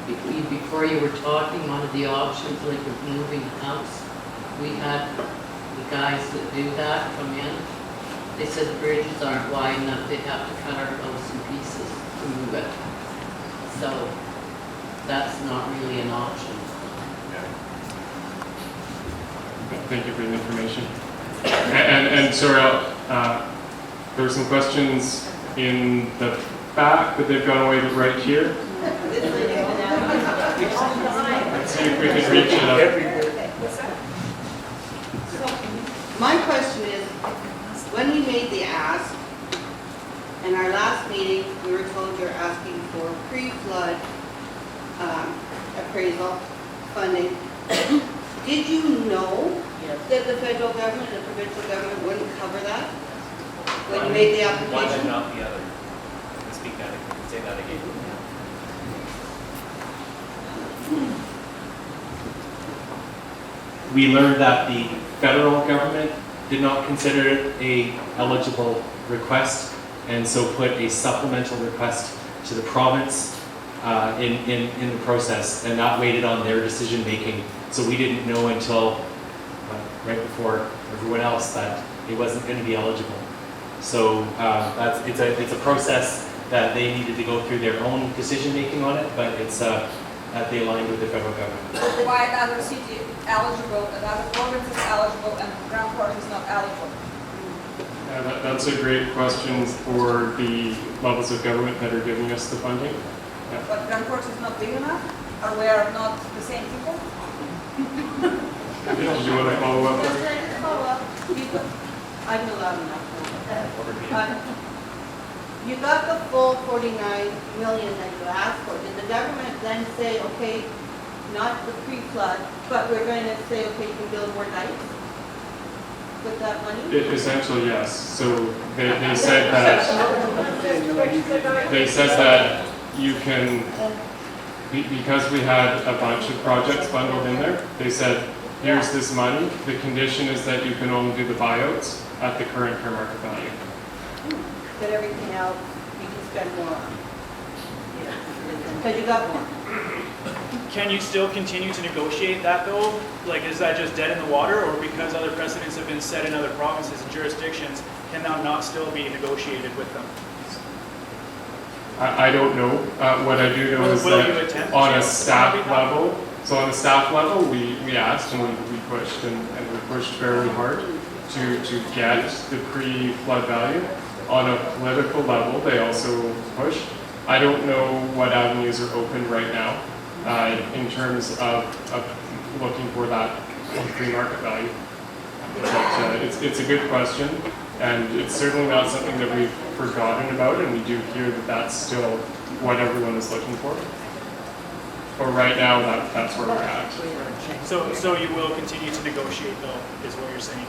before you were talking, one of the options, like of moving a house, we had the guys that do that come in. They said the bridges aren't wide enough, they'd have to cut our house in pieces to move it. So that's not really an option. Thank you for the information. And sorry, there were some questions in the back, but they've gone away to right here. Let's see if we can reach it up. My question is, when we made the ask, in our last meeting, we were told you're asking for pre-flood appraisal funding. Did you know that the federal government and the provincial government wouldn't cover that when you made the application? One and not the other. I can speak that, I can say that again. We learned that the federal government did not consider it a eligible request, and so put a supplemental request to the province in the process, and that waited on their decision making. So we didn't know until right before everyone else that it wasn't going to be eligible. So it's a process that they needed to go through their own decision making on it, but it's that they aligned with the federal government. Why another city eligible, another province is eligible, and Grand Forks is not eligible? That's a great question for the levels of government that are giving us the funding. Yeah. But Grand Forks is not big enough? Or we are not the same people? Did you want to follow up? Just trying to follow up. I'm not loud enough. You got the full 49 million that you asked for. Did the government then say, okay, not the pre-flood, but we're going to say, okay, you can build more dikes with that money? Essentially, yes. So they said that you can because we had a bunch of projects bundled in there, they said, here's this money, the condition is that you can only do the buyouts at the current fair market value. But everything else, you can spend more on. Because you got more. Can you still continue to negotiate that though? Like, is that just dead in the water, or because other precedents have been set in other provinces and jurisdictions, can that not still be negotiated with them? I don't know. What I do know is that on a staff level, we asked and we pushed and we pushed fairly hard to get the pre-flood value. On a political level, they also pushed. I don't know what avenues are open right now in terms of looking for that pre-market value. But it's a good question, and it's certainly not something that we've forgotten about, and we do hear that that's still what everyone is looking for. But right now, that's where we're at. So you will continue to negotiate though, is what you're saying?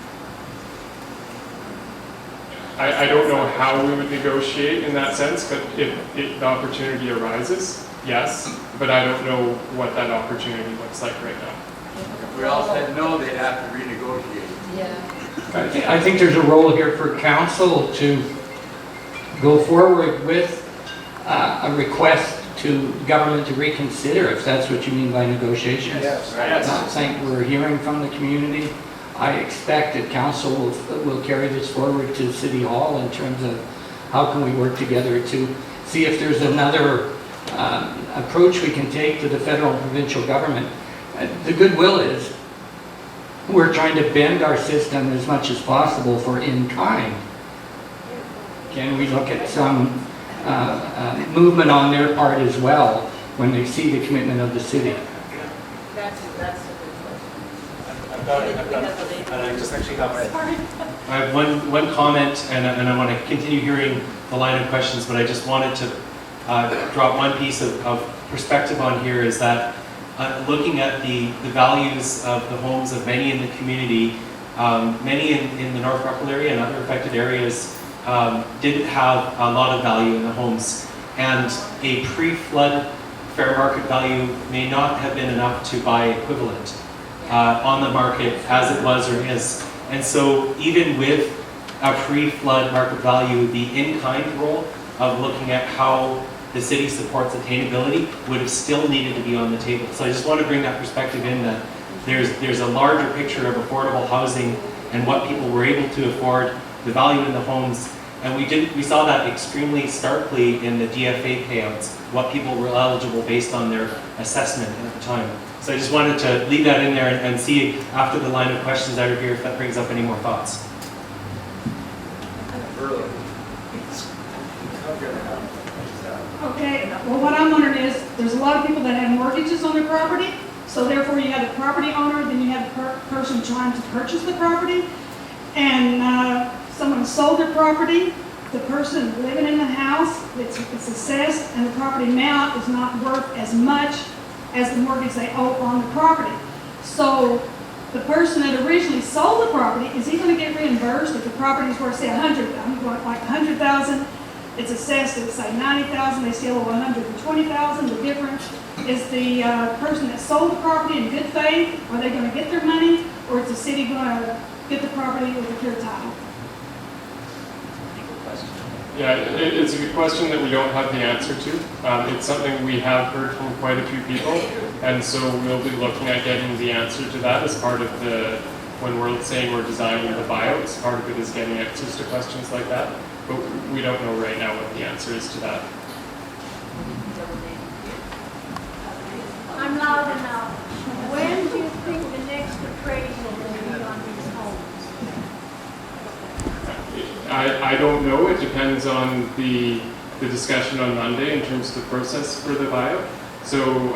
I don't know how we would negotiate in that sense, but if the opportunity arises, yes, but I don't know what that opportunity looks like right now. If we all said no, they'd have to renegotiate. I think there's a role here for council to go forward with a request to government to reconsider, if that's what you mean by negotiations. Yes. I'm not saying we're hearing from the community. I expect that council will carry this forward to City Hall in terms of how can we work together to see if there's another approach we can take to the federal and provincial government. The goodwill is we're trying to bend our system as much as possible for in-kind. Can we look at some movement on their part as well when they see the commitment of the city? That's a good question. I just actually have I have one comment, and I want to continue hearing the line of questions, but I just wanted to drop one piece of perspective on here, is that looking at the values of the homes of many in the community, many in the North Ruckle area and other affected areas didn't have a lot of value in the homes, and a pre-flood fair market value may not have been enough to buy equivalent on the market as it was or is. And so even with a pre-flood market value, the in-kind role of looking at how the city supports attainability would have still needed to be on the table. So I just want to bring that perspective in, that there's a larger picture of affordable housing and what people were able to afford, the value in the homes, and we saw that extremely starkly in the DFA payouts, what people were eligible based on their assessment at the time. So I just wanted to leave that in there and see after the line of questions out of here if that brings up any more thoughts. Okay, well, what I'm wondering is, there's a lot of people that have mortgages on their property, so therefore you have a property owner, then you have a person trying to purchase the property, and someone sold their property, the person living in the house, it's assessed, and the property now is not worth as much as the mortgage they owe on the property. So the person that originally sold the property, is he going to get reimbursed if the property is worth, say, $100,000, it's assessed at, say, $90,000, they still owe $120,000. The difference is the person that sold the property in good faith, are they going to get their money, or is the city going to get the property with a clear title? Yeah, it's a good question that we don't have the answer to. It's something we have heard from quite a few people, and so we'll be looking at getting the answer to that as part of when we're saying we're designing the buyouts, part of it is getting answers to questions like that. But we don't know right now what the answer is to that. I'm loud enough. When do you think the next appraisal will be on these homes? I don't know. It depends on the discussion on Monday in terms of the process for the buyout. So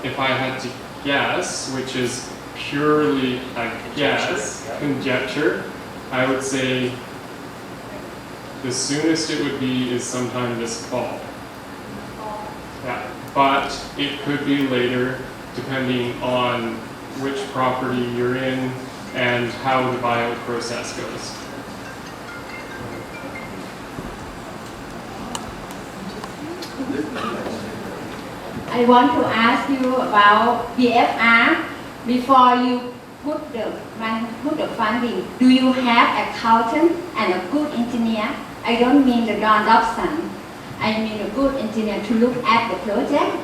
if I had to guess, which is purely a guess, conjecture, I would say the soonest it would be is sometime this fall. Yeah, but it could be later depending on which property you're in and how the buyout process goes. I I want to ask you about BFR. Before you put the funding, do you have accountant and a good engineer? I don't mean the Don Dobson. I mean a good engineer to look at the project.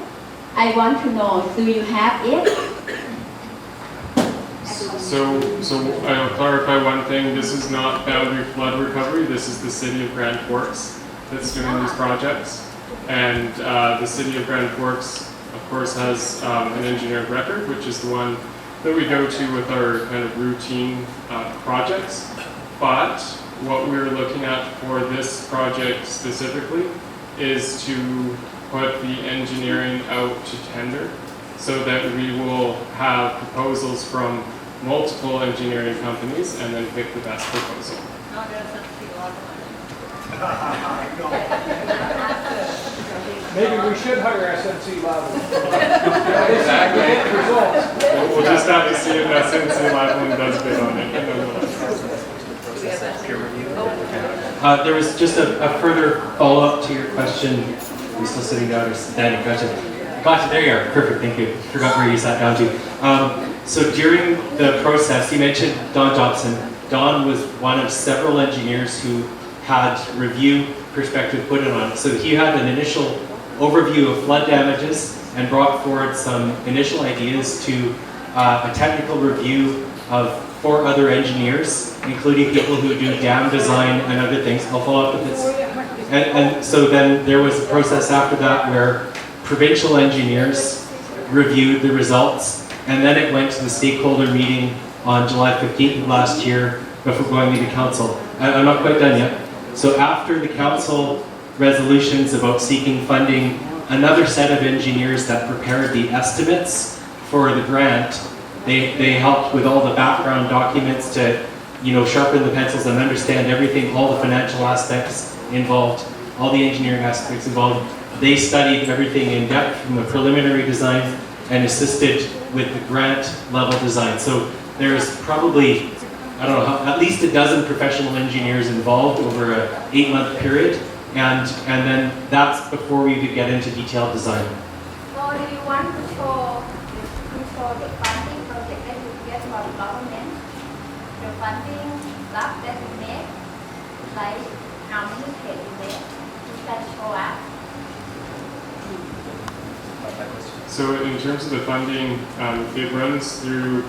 I want to know, do you have it? So I'll clarify one thing. This is not boundary flood recovery. This is the city of Grand Forks that's doing these projects. And the city of Grand Forks, of course, has an engineer of record, which is the one that we go to with our kind of routine projects. But what we're looking at for this project specifically is to put the engineering out to tender so that we will have proposals from multiple engineering companies and then pick the best proposal. Maybe we should hire SNC Lavalin. Exactly. Results. We'll just have to see if SNC Lavalin does bid on it. There was just a further follow-up to your question. Are you still sitting down or standing? Gotcha. There you are. Perfect. Thank you. Forgot where you sat down to. So during the process, you mentioned Don Dobson. Don was one of several engineers who had review perspective put in on it. So he had an initial overview of flood damages and brought forward some initial ideas to a technical review of 4 other engineers, including people who do dam design and other things. I'll follow up with this. And so then there was a process after that where provincial engineers reviewed the results, and then it went to the stakeholder meeting on July 15th of last year before going to council. I'm not quite done yet. So after the council resolutions about seeking funding, another set of engineers that prepared the estimates for the grant, they helped with all the background documents to, sharpen the pencils and understand everything, all the financial aspects involved, all the engineering aspects involved. They studied everything in depth from the preliminary design and assisted with the grant level design. So there's probably, I don't know, at least a dozen professional engineers involved over an 8-month period, and then that's before we could get into detailed design. So do you want to show the funding project that you get from the government, the funding that you make, like how many pay you make, you can show us? So in terms of the funding, it runs through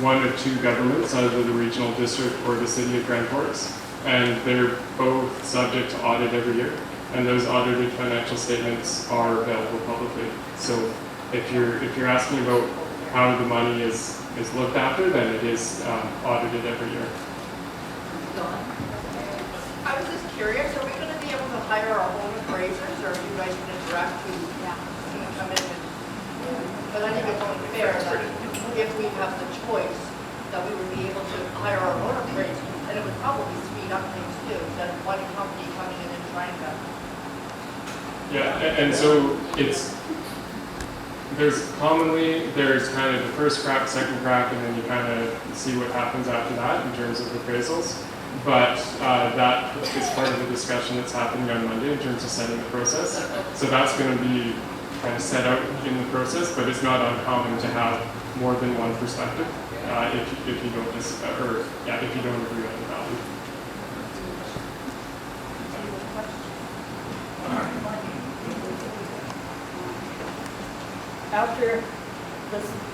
one of 2 governments, either the regional district or the city of Grand Forks, and they're both subject to audit every year, and those audited financial statements are available publicly. So if you're asking about how the money is looked after, then it is audited every year. I was just curious, are we going to be able to hire our own appraisers, or are you guys going to direct to come in and, but I think it's only fair that if we have the choice, that we would be able to hire our own appraisers, and it would probably speed up things too, than one company coming in and trying to. Yeah, and so there's kind of the first crack, second crack, and then you kind of see what happens after that in terms of appraisals. But that is part of the discussion that's happening on Monday in terms of setting the process. So that's going to be kind of set out in the process, but it's not uncommon to have more than one perspective if you don't if you don't agree on the value. After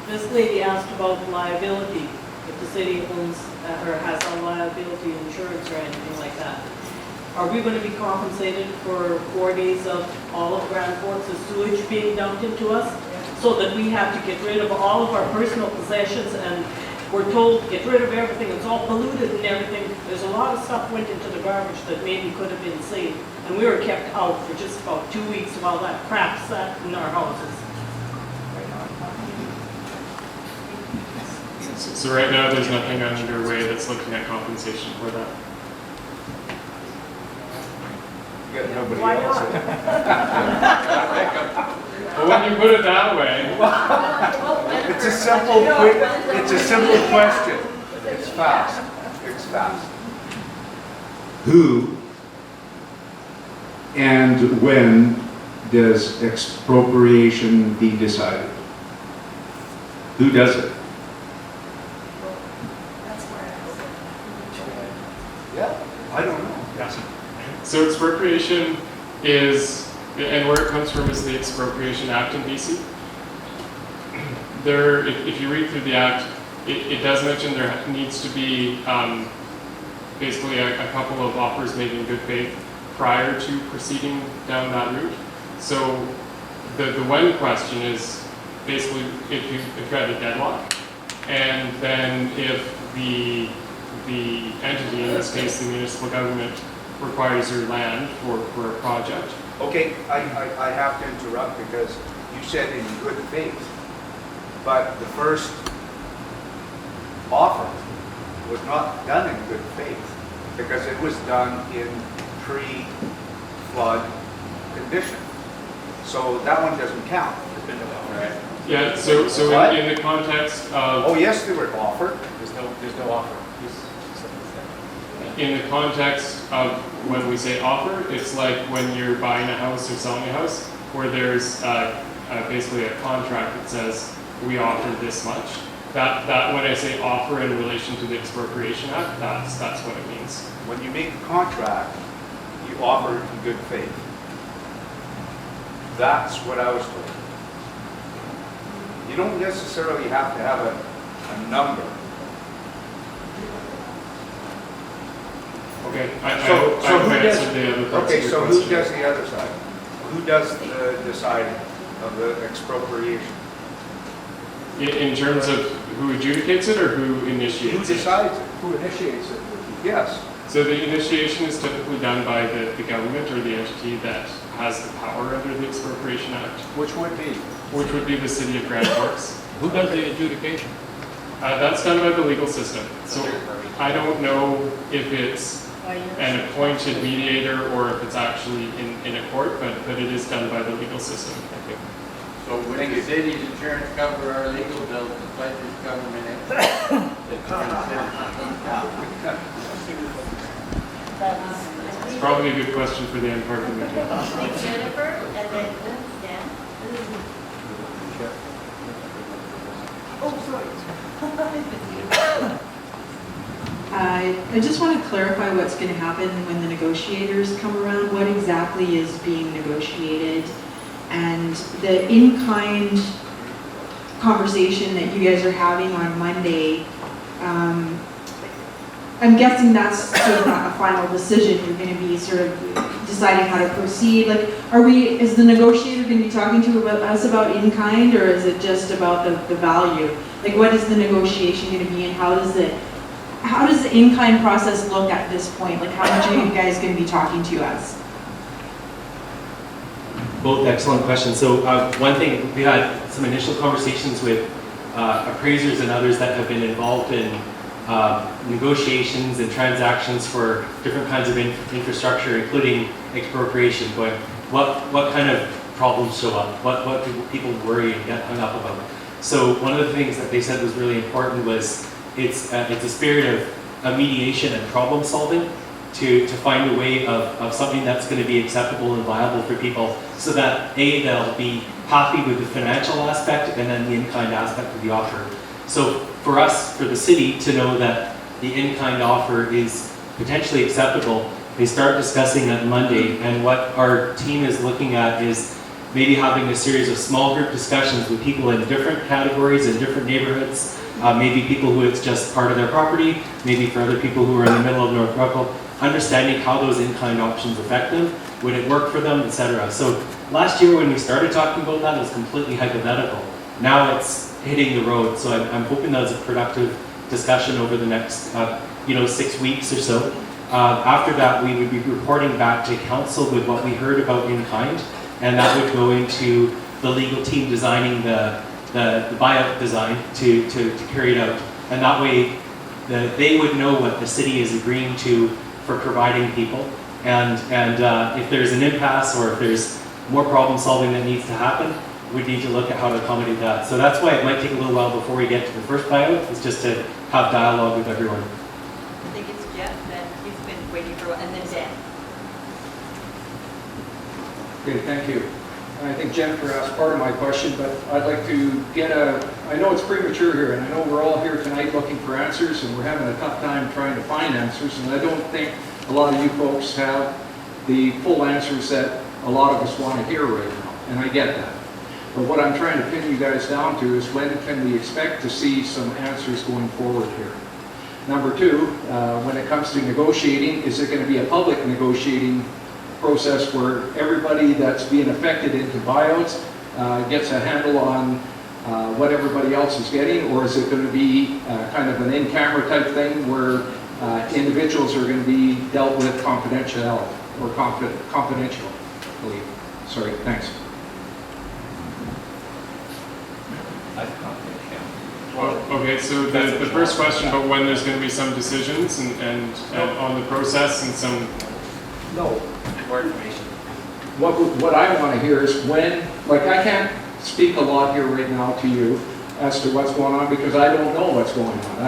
this lady asked about liability, if the city owns or has a liability insurance or anything like that, are we going to be compensated for 4 days of all of Grand Forks' sewage being dumped into us? So that we have to get rid of all of our personal possessions, and we're told to get rid of everything, it's all polluted and everything. There's a lot of stuff went into the garbage that maybe could have been saved, and we were kept out for just about 2 weeks while that crap sat in our houses. So right now, there's nothing underway that's looking at compensation for that. You got nobody Why else. Well, when you put it that way. It's a simple, it's a simple question. It's fast. It's fast. Who and when does expropriation be decided? Who does it? Yeah, I don't know. So expropriation is, and where it comes from is the Expropriation Act in BC. There, if you read through the act, it does mention there needs to be basically a couple of offers made in good faith prior to proceeding down that route. So the when question is basically if you had a deadlock, and then if the entity, in this case the municipal government, requires your land for a project. Okay, I have to interrupt because you said in good faith, but the first offer was not done in good faith because it was done in pre-flood condition. So that one doesn't count. Yeah, so in the context of... Oh yes, they were offered. There's no offer. In the context of when we say offer, it's like when you're buying a house or selling a house, where there's basically a contract that says, we offer this much. That when I say offer in relation to the Expropriation Act, that's what it means. When you make a contract, you offer in good faith. That's what I was told. You don't necessarily have to have a number. Okay, so who does the other side? Who does the deciding of the expropriation? In terms of who adjudicates it or who initiates it? Who decides it? Who initiates it? Yes. So the initiation is typically done by the government or the entity that has the power under the Expropriation Act. Which would be? Which would be the city of Grand Forks. Who does the adjudication? That's done by the legal system. So I don't know if it's an appointed mediator or if it's actually in a court, but it is done by the legal system. So would the city's insurance cover our legal bills despite this government entity? It's probably a good question for the end part of the meeting. Jennifer, and then Dan. Oh, sorry. I just want to clarify what's going to happen when the negotiators come around. What exactly is being negotiated? And the in-kind conversation that you guys are having on Monday, I'm guessing that's sort of not a final decision. You're going to be sort of deciding how to proceed. Like, is the negotiator going to be talking to us about in-kind, or is it just about the value? Like, what is the negotiation going to be, and how does the in-kind process look at this point? Like, how much are you guys going to be talking to us? Both excellent questions. So one thing, we had some initial conversations with appraisers and others that have been involved in negotiations and transactions for different kinds of infrastructure, including expropriation, going, what kind of problems show up? What do people worry and get hung up about? So one of the things that they said was really important was it's a spirit of mediation and problem solving to find a way of something that's going to be acceptable and viable for people, so that they'll be happy with the financial aspect and then the in-kind aspect of the offer. So for us, for the city, to know that the in-kind offer is potentially acceptable, they start discussing on Monday, and what our team is looking at is maybe having a series of small group discussions with people in different categories in different neighborhoods, maybe people who it's just part of their property, maybe for other people who are in the middle of North Ruckle, understanding how those in-kind options affect them, would it work for them, etc. So last year when we started talking about that, it was completely hypothetical. Now it's hitting the road, so I'm hoping that's a productive discussion over the next 6 weeks or so. After that, we would be reporting back to council with what we heard about in-kind, and that would go into the legal team designing the buyout design to carry it out. And that way, they would know what the city is agreeing to for providing people. And if there's an impasse or if there's more problem solving that needs to happen, we need to look at how to accommodate that. So that's why it might take a little while before we get to the first buyout, is just to have dialogue with everyone. I think it's Jeff, and he's been waiting for a while, and then Dan. Okay, thank you. I think Jennifer asked part of my question, but I'd like to get I know it's premature here, and I know we're all here tonight looking for answers, and we're having a tough time trying to find answers, and I don't think a lot of you folks have the full answers that a lot of us want to hear right now, and I get that. But what I'm trying to pin you guys down to is when can we expect to see some answers going forward here? Number two, when it comes to negotiating, is it going to be a public negotiating process where everybody that's being affected into buyouts gets a handle on what everybody else is getting, or is it going to be kind of an in-camera type thing where individuals are going to be dealt with confidentially or confidentially? Sorry, thanks. Well, okay, so the first question about when there's going to be some decisions and on the process and some No. More information. What I want to hear is when, like I can't speak a lot here right now to you as to what's going on because I don't know what's going on.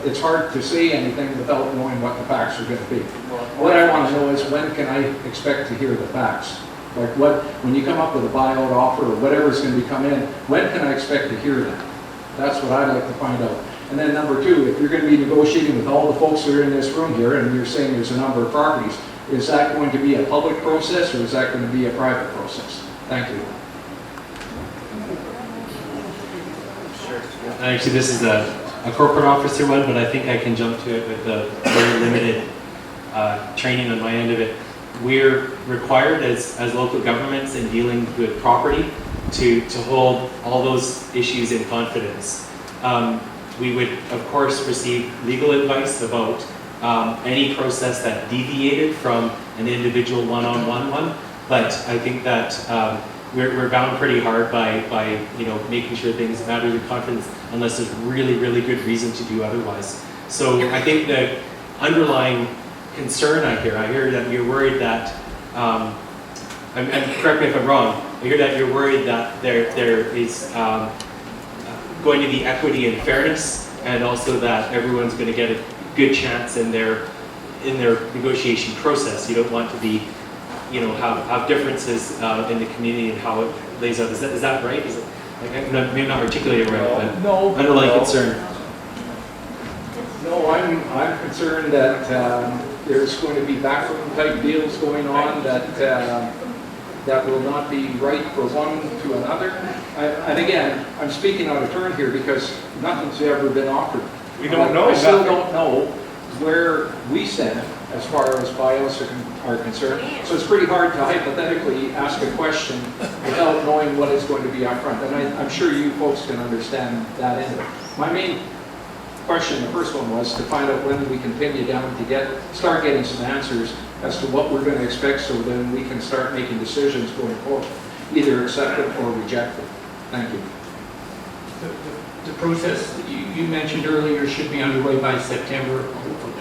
It's hard to say anything without knowing what the facts are going to be. What I want to know is when can I expect to hear the facts? Like when you come up with a buyout offer or whatever is going to be come in, when can I expect to hear that? That's what I'd like to find out. And then number two, if you're going to be negotiating with all the folks that are in this room here and you're saying there's a number of properties, is that going to be a public process or is that going to be a private process? Thank you. Actually, this is a corporate officer one, but I think I can jump to it with a very limited training on my end of it. We're required as local governments in dealing with property to hold all those issues in confidence. We would, of course, receive legal advice about any process that deviated from an individual one-on-one one, but I think that we're bound pretty hard by making sure things matter in confidence unless there's really, really good reason to do otherwise. So I think the underlying concern I hear that you're worried that, and correct me if I'm wrong, I hear that you're worried that there is going to be equity and fairness, and also that everyone's going to get a good chance in their negotiation process. You don't want to be, have differences in the community and how it lays out. Is that right? Is it, maybe not articulated right, but no, underlying concern. No, I'm concerned that there's going to be backroom type deals going on that will not be right for one to another. And again, I'm speaking out of turn here because nothing's ever been offered. We don't know. I still don't know where we stand as far as buyouts are concerned. So it's pretty hard to hypothetically ask a question without knowing what is going to be up front. And I'm sure you folks can understand that end of it. My main question, the first one, was to find out when we can pin you down to start getting some answers as to what we're going to expect, so then we can start making decisions going forward, either accept it or reject it. Thank you. The process that you mentioned earlier should be underway by September, hopefully.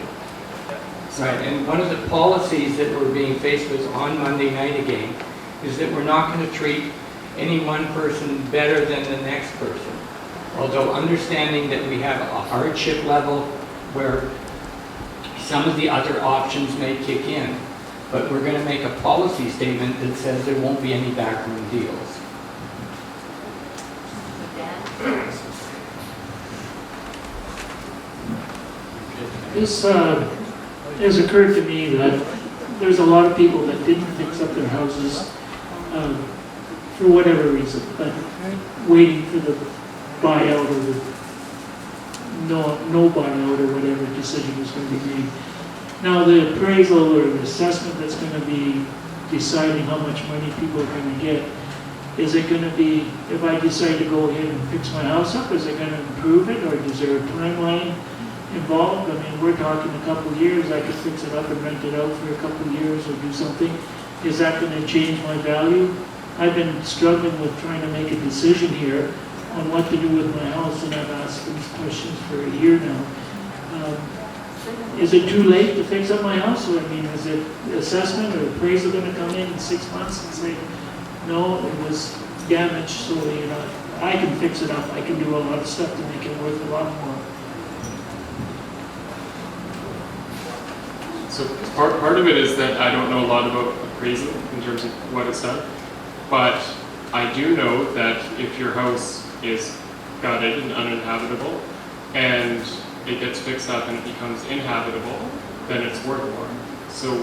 Right, and one of the policies that we're being faced with on Monday night again is that we're not going to treat any one person better than the next person. Although understanding that we have a hardship level where some of the other options may kick in, but we're going to make a policy statement that says there won't be any backroom deals. This has occurred to me that there's a lot of people that didn't fix up their houses for whatever reason, but waiting for the buyout or the no buyout or whatever decision was going to be made. Now the appraisal or the assessment that's going to be deciding how much money people are going to get, is it going to be, if I decide to go ahead and fix my house up, is it going to improve it, or is there a timeline involved? I mean, we're talking a couple of years, I could fix it up and rent it out for a couple of years or do something. Is that going to change my value? I've been struggling with trying to make a decision here on what to do with my house, and I've asked these questions for a year now. Is it too late to fix up my house? Or, I mean, is it assessment or appraisal going to come in 6 months and say, no, it was damaged, so I can fix it up. I can do a lot of stuff to make it worth a lot more. So part of it is that I don't know a lot about appraisal in terms of what it's done, but I do know that if your house is gutted and uninhabitable, and it gets fixed up and it becomes inhabitable, then it's worth more. So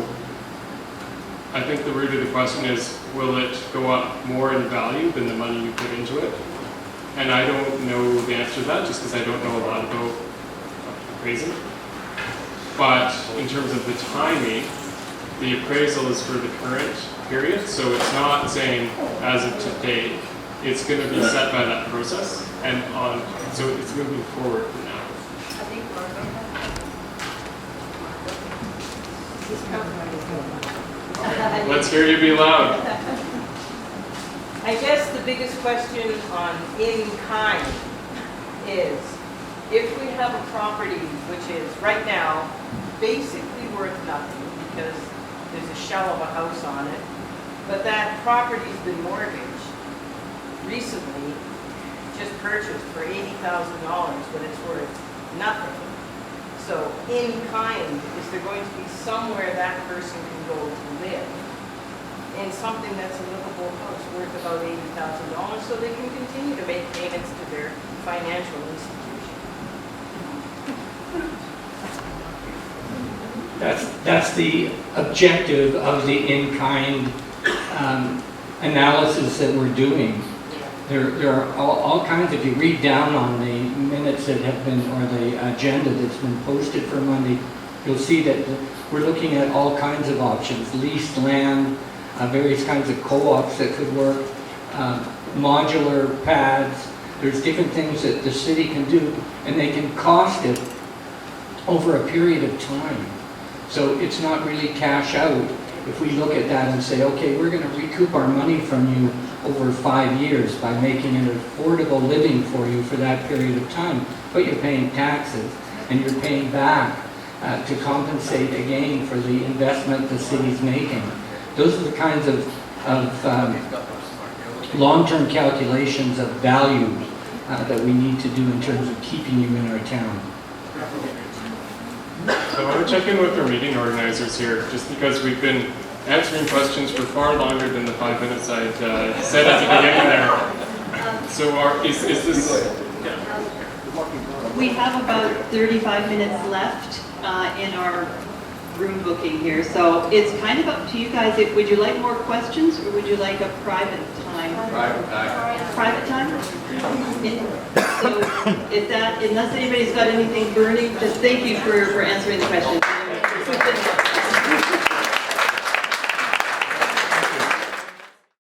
I think the root of the question is, will it go up more in value than the money you put into it? And I don't know the answer to that, just because I don't know a lot about appraising. But in terms of the timing, the appraisal is for the current period, so it's not saying as of today. It's going to be set by that process, and so it's moving forward from now. I think Let's hear you be loud. I guess the biggest question on in kind is, if we have a property which is right now basically worth nothing because there's a shell of a house on it, but that property's been mortgaged recently, just purchased for $80,000 when it's worth nothing. So in kind, is there going to be somewhere that person can go to live in something that's a livable house worth about $80,000 so they can continue to make payments to their financial institution? That's the objective of the in-kind analysis that we're doing. There are all kinds, if you read down on the minutes that have been, or the agenda that's been posted for Monday, you'll see that we're looking at all kinds of options, leased land, various kinds of co-ops that could work, modular pads. There's different things that the city can do, and they can cost it over a period of time. So it's not really cash out. If we look at that and say, okay, we're going to recoup our money from you over 5 years by making an affordable living for you for that period of time, but you're paying taxes and you're paying back to compensate again for the investment the city's making. Those are the kinds of long-term calculations of value that we need to do in terms of keeping you in our town. So I want to check in with our meeting organizers here, just because we've been answering questions for far longer than the 5 minutes I'd said at the beginning there. So is this... We have about 35 minutes left in our room booking here, so it's kind of up to you guys. Would you like more questions, or would you like a private time? Private time. Private time? So if that, unless anybody's got anything burning, just thank you for answering the questions.